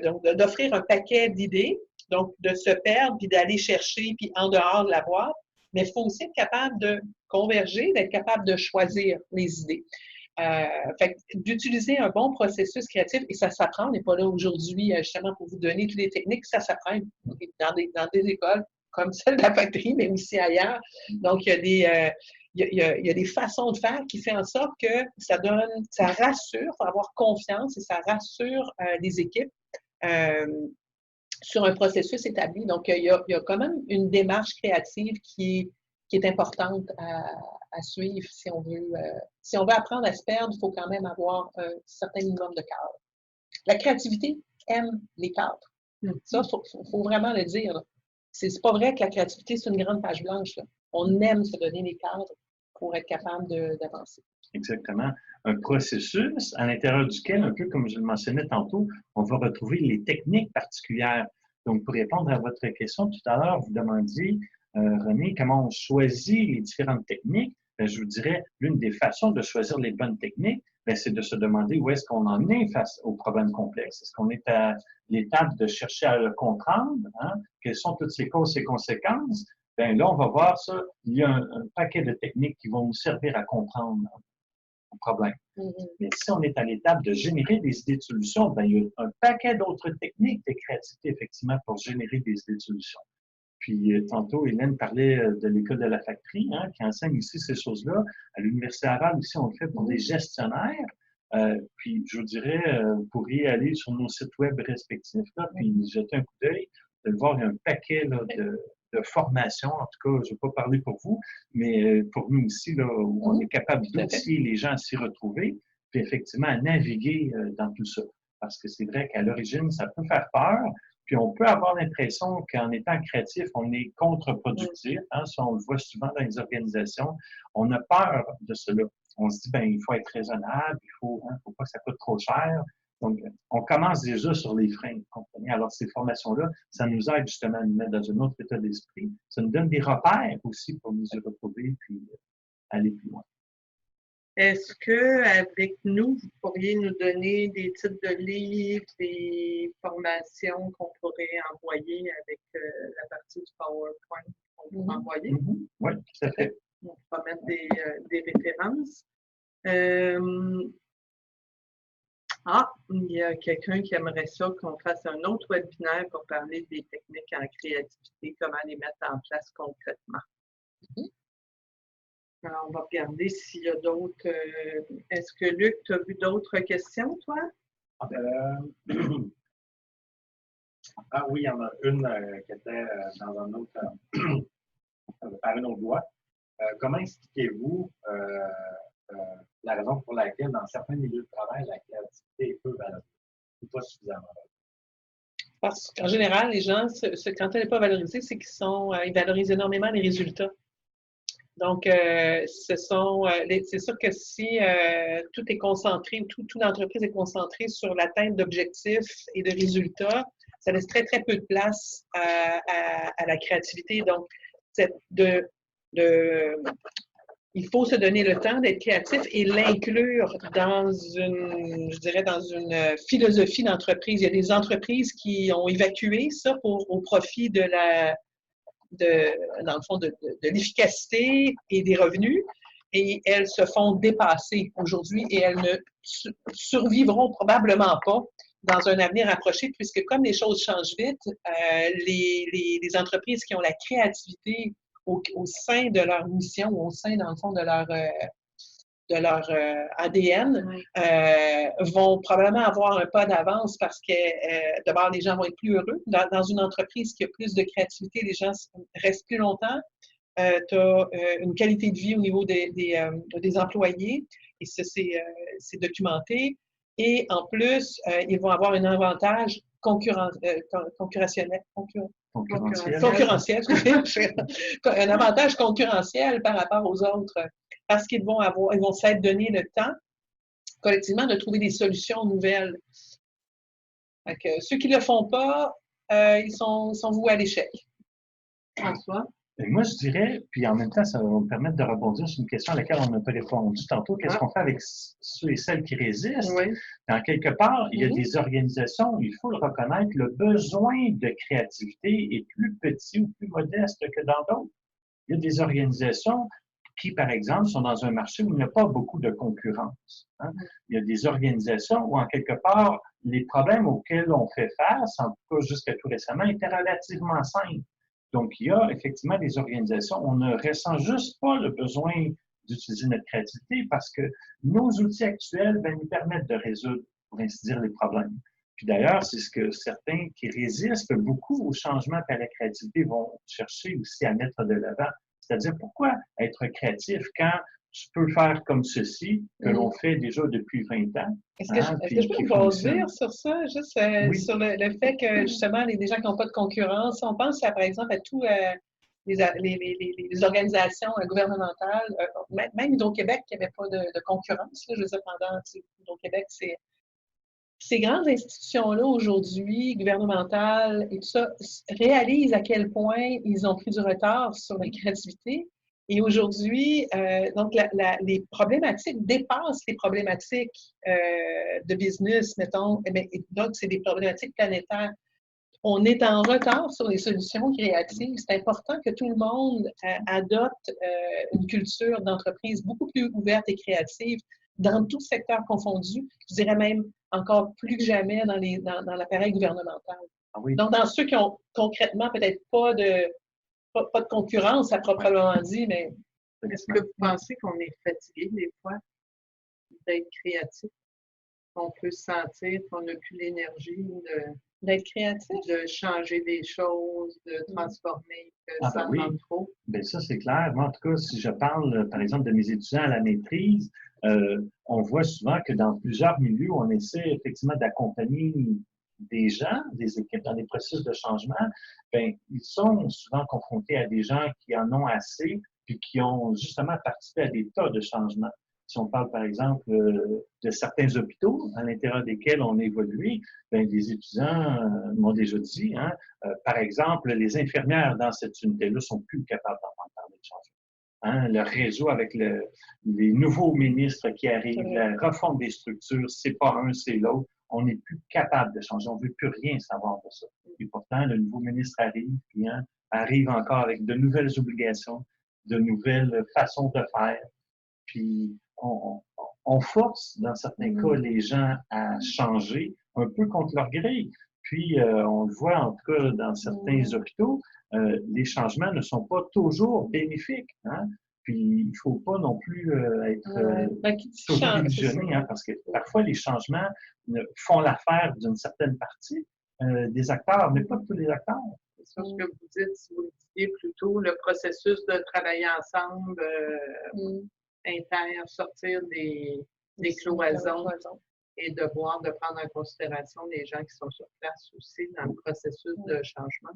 donc d'offrir un paquet d'idées, donc de se perdre puis d'aller chercher puis en dehors de la boîte. Mais il faut aussi être capable de converger, d'être capable de choisir les idées. D'utiliser un bon processus créatif, et ça s'apprend, on n'est pas là aujourd'hui justement pour vous donner toutes les techniques, ça s'apprend dans des écoles comme celle de la factory, mais aussi ailleurs. Donc, il y a des façons de faire qui font en sorte que ça rassure, il faut avoir confiance et ça rassure les équipes sur un processus établi. Donc, il y a quand même une démarche créative qui est importante à suivre si on veut apprendre à se perdre, il faut quand même avoir un certain minimum de cadre. La créativité aime les cadres. Ça, il faut vraiment le dire. C'est pas vrai que la créativité, c'est une grande page blanche. Là. On aime se donner les cadres pour être capable d'avancer. Exactement. Un processus à l'intérieur duquel, un peu comme je le mentionnais tantôt, on va retrouver les techniques particulières. Donc, pour répondre à votre question tout à l'heure, vous demandiez, René, comment on choisit les différentes techniques. Bien, je vous dirais, l'une des façons de choisir les bonnes techniques, c'est de se demander où est-ce qu'on en est face aux problèmes complexes. Est-ce qu'on est à l'étape de chercher à le comprendre? Hein? Quelles sont toutes ces causes et conséquences? Bien, là, on va voir ça. Il y a un paquet de techniques qui vont nous servir à comprendre le problème. Mais si on est à l'étape de générer des idées de solutions, bien, il y a un paquet d'autres techniques de créativité, effectivement, pour générer des idées de solutions. Puis, tantôt, Hélène parlait de l'école de la factory, hein, qui enseigne aussi ces choses-là. À l'Université Laval aussi, on le fait pour des gestionnaires. Puis, je vous dirais, vous pourriez aller sur nos sites web respectifs, là, puis jeter un coup d'œil, de voir, il y a un paquet là, de formation. En tout cas, je ne vais pas parler pour vous, mais pour nous aussi, là, où on est capable d'outiller les gens à s'y retrouver, puis effectivement à naviguer dans tout ça. Parce que c'est vrai qu'à l'origine, ça peut faire peur, puis on peut avoir l'impression qu'en étant créatif, on est contre-productif. Hein, ça, on le voit souvent dans les organisations. On a peur de cela. On se dit, ben il faut être raisonnable, il faut pas que ça coûte trop cher. Donc, on commence déjà sur les freins, vous comprenez? Alors, ces formations-là, ça nous aide justement à nous mettre dans un autre état d'esprit. Ça nous donne des repères aussi pour nous y retrouver puis aller plus loin. Est-ce qu'avec nous, vous pourriez nous donner des titres de livres, des formations qu'on pourrait envoyer avec la partie du PowerPoint qu'on peut envoyer? Oui, tout à fait. On pourra mettre des références. Il y a quelqu'un qui aimerait ça qu'on fasse un autre webinaire pour parler des techniques en créativité, comment les mettre en place concrètement. Alors, on va regarder s'il y a d'autres. Est-ce que Luc, tu as vu d'autres questions, toi? Oui, il y en a une qui était dans un autre, par une autre voie. Comment expliquez-vous la raison pour laquelle, dans certains milieux de travail, la créativité est peu valorisée ou pas suffisamment valorisée? Parce qu'en général, les gens, quand elle n'est pas valorisée, c'est qu'ils valorisent énormément les résultats. Donc, c'est sûr que si tout est concentré, toute l'entreprise est concentrée sur l'atteinte d'objectifs et de résultats, ça laisse très, très peu de place à la créativité. Donc, il faut se donner le temps d'être créatif et l'inclure dans une philosophie d'entreprise. Il y a des entreprises qui ont évacué ça au profit dans le fond, de l'efficacité et des revenus, et elles se font dépasser aujourd'hui et elles ne survivront probablement pas dans un avenir approché, puisque comme les choses changent vite, les entreprises qui ont la créativité au sein de leur mission, au sein, dans le fond, de leur ADN, Oui. vont probablement avoir un pas d'avance parce que d'abord, les gens vont être plus heureux. Dans une entreprise qui a plus de créativité, les gens restent plus longtemps. Tu as une qualité de vie au niveau des employés, et ça, c'est documenté. Et en plus, ils vont avoir un avantage concurrentiel, excusez, un avantage concurrentiel par rapport aux autres, parce qu'ils vont s'être donné le temps collectivement de trouver des solutions nouvelles. Donc, ceux qui ne le font pas, ils sont voués à l'échec. François? Et moi, je dirais, puis en même temps, ça va me permettre de rebondir sur une question à laquelle on n'a pas répondu tantôt. Qu'est-ce qu'on fait avec ceux et celles qui résistent? Oui. Dans quelque part, il y a Mhm. des organisations, il faut le reconnaître, le besoin de créativité est plus petit ou plus modeste que dans d'autres. Il y a des organisations qui, par exemple, sont dans un marché où il n'y a pas beaucoup de concurrence. Hein. Il y a des organisations où, en quelque part, les problèmes auxquels on fait face, en tout cas jusqu'à tout récemment, étaient relativement simples. Donc, il y a effectivement des organisations où on ne ressent juste pas le besoin d'utiliser notre créativité parce que nos outils actuels nous permettent de résoudre, pour ainsi dire, les problèmes. Puis d'ailleurs, c'est ce que certains qui résistent beaucoup au changement et à la créativité vont chercher aussi à mettre de l'avant. C'est-à-dire, pourquoi être créatif quand tu peux faire comme ceci, que l'on fait déjà depuis 20 ans? Est-ce que je peux vous dire sur ça, juste Oui. sur le fait que justement, des gens qui n'ont pas de concurrence, on pense par exemple à tous les organisations gouvernementales, même Hydro-Québec qui n'avait pas de concurrence, là, je veux dire, pendant Hydro-Québec, ces grandes institutions-là aujourd'hui, gouvernementales et tout ça, réalisent à quel point ils ont pris du retard sur la créativité. Et aujourd'hui, donc, les problématiques dépassent les problématiques de business, mettons. Donc, c'est des problématiques planétaires. On est en retard sur les solutions créatives. C'est important que tout le monde adopte une culture d'entreprise beaucoup plus ouverte et créative dans tout secteur confondu. Je dirais même encore plus que jamais dans l'appareil gouvernemental. Ah oui. Donc, dans ceux qui ont concrètement peut-être pas de concurrence à proprement dit, mais... Est-ce que vous pensez qu'on est fatigué des fois d'être créatif? Qu'on peut sentir qu'on n'a plus l'énergie d'être créatif? De changer des choses, de transformer, que ça oui. demande trop? Bien, ça, c'est clair. Moi, en tout cas, si je parle, par exemple, de mes étudiants à la maîtrise, on voit souvent que dans plusieurs milieux, on essaie effectivement d'accompagner des gens, des équipes dans des processus de changement. Bien, ils sont souvent confrontés à des gens qui en ont assez, puis qui ont justement participé à des tas de changements. Si on parle, par exemple, de certains hôpitaux à l'intérieur desquels on évolue, bien, les étudiants m'ont déjà dit, hein, par exemple, les infirmières dans cette unité-là sont plus capables d'entendre parler de changement. Hein, le réseau avec les nouveaux ministres qui arrivent, la refonte des structures, c'est pas un, c'est l'autre. On n'est plus capable de changer. On ne veut plus rien savoir de ça. Et pourtant, le nouveau ministre arrive, puis hein, arrive encore avec de nouvelles obligations, de nouvelles façons de faire. Puis on force, dans certains cas, les gens à changer un peu contre leur gré. Puis, on le voit en tout cas dans certains hôpitaux, les changements ne sont pas toujours bénéfiques. Hein? Puis, il ne faut pas non plus être toujours illusionné, hein, parce que parfois, les changements font l'affaire d'une certaine partie des acteurs, mais pas de tous les acteurs. C'est ça ce que vous dites, si vous le disiez plutôt, le processus de travailler ensemble, sortir des cloisons et de prendre en considération les gens qui sont sur place aussi dans le processus de changement.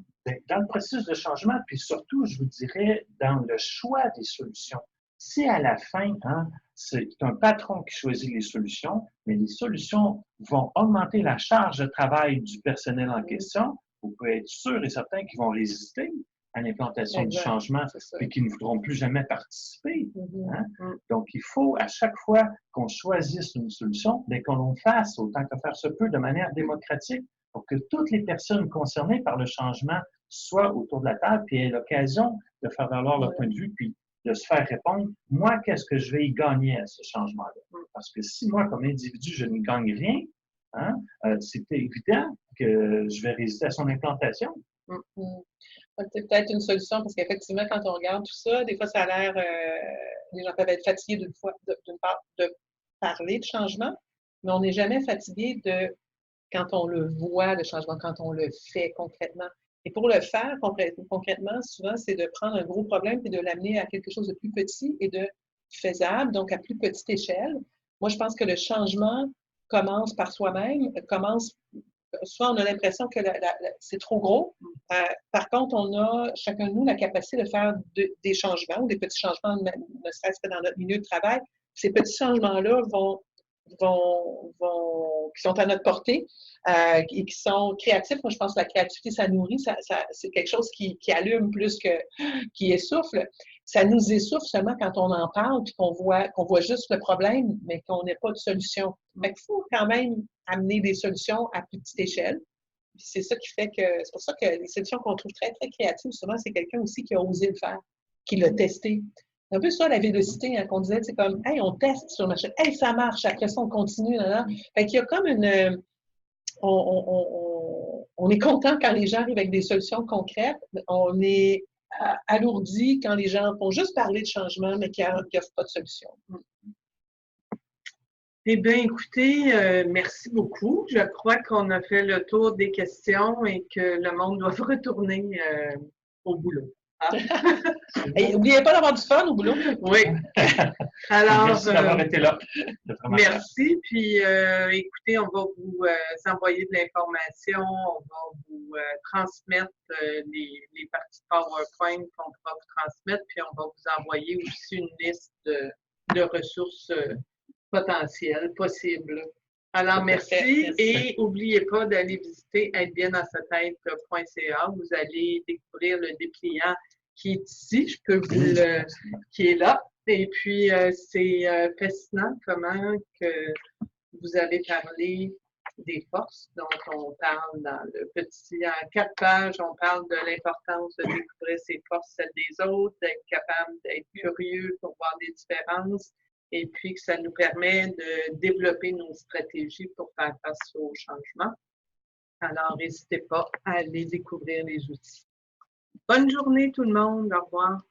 Dans le processus de changement, puis surtout, je vous dirais, dans le choix des solutions. Si à la fin, hein, c'est un patron qui choisit les solutions, mais les solutions vont augmenter la charge de travail du personnel en question, vous pouvez être sûr et certain qu'ils vont résister à l'implantation du changement et qui ne voudront plus jamais participer. Hein? Donc, il faut à chaque fois qu'on choisisse une solution, bien qu'on le fasse autant que faire se peut de manière démocratique pour que toutes les personnes concernées par le changement soient autour de la table et aient l'occasion de faire valoir leur point de vue puis de se faire répondre, moi, qu'est-ce que je vais y gagner à ce changement-là? Parce que si moi, comme individu, je n'y gagne rien, hein, c'est évident que je vais résister à son implantation. C'est peut-être une solution parce qu'effectivement, quand on regarde tout ça, des fois, ça a l'air, les gens peuvent être fatigués d'une part, parler de changement, mais on n'est jamais fatigué de quand on le voit, le changement, quand on le fait concrètement. Et pour le faire concrètement, souvent, c'est de prendre un gros problème et de l'amener à quelque chose de plus petit et de faisable, donc à plus petite échelle. Moi, je pense que le changement commence par soi-même, soit on a l'impression que c'est trop gros. Par contre, on a chacun de nous la capacité de faire des changements ou des petits changements, ne serait-ce que dans notre milieu de travail. Ces petits changements-là qui sont à notre portée et qui sont créatifs. Moi, je pense que la créativité, ça nourrit, c'est quelque chose qui allume plus que qui essouffle. Ça nous essouffle seulement quand on en parle puis qu'on voit juste le problème, mais qu'on n'ait pas de solution. Mais il faut quand même amener des solutions à plus petite échelle. C'est ça qui fait que, c'est pour ça que les solutions qu'on trouve très, très créatives, souvent, c'est quelqu'un aussi qui a osé le faire, qui l'a testé. C'est un peu ça, la vélocité, hein, qu'on disait, c'est comme, hey, on teste sur le marché, hey, ça marche, après ça, on continue, là. Fait qu'il y a comme on est content quand les gens arrivent avec des solutions concrètes, on est alourdi quand les gens font juste parler de changement, mais qui n'offrent pas de solution. Eh bien, écoutez, merci beaucoup. Je crois qu'on a fait le tour des questions et que le monde doit retourner au boulot. Et n'oubliez pas d'avoir du fun au boulot. Oui. Alors, merci d'avoir été là. Merci. Puis, écoutez, on va vous envoyer de l'information, on va vous transmettre les parties PowerPoint qu'on pourra vous transmettre, puis on va vous envoyer aussi une liste de ressources potentielles, possibles. Alors, merci. Et n'oubliez pas d'aller visiter être-bien-dans-sa-tête.ca. Vous allez découvrir le dépliant qui est ici, je peux vous qui est là. Et puis, c'est fascinant comment que vous avez parlé des forces dont on parle dans le petit, en 4 pages, on parle de l'importance de découvrir ses forces, celles des autres, d'être capable d'être curieux pour voir des différences, et puis que ça nous permet de développer nos stratégies pour faire face au changement. Alors, n'hésitez pas à aller découvrir les outils. Bonne journée tout le monde, au revoir.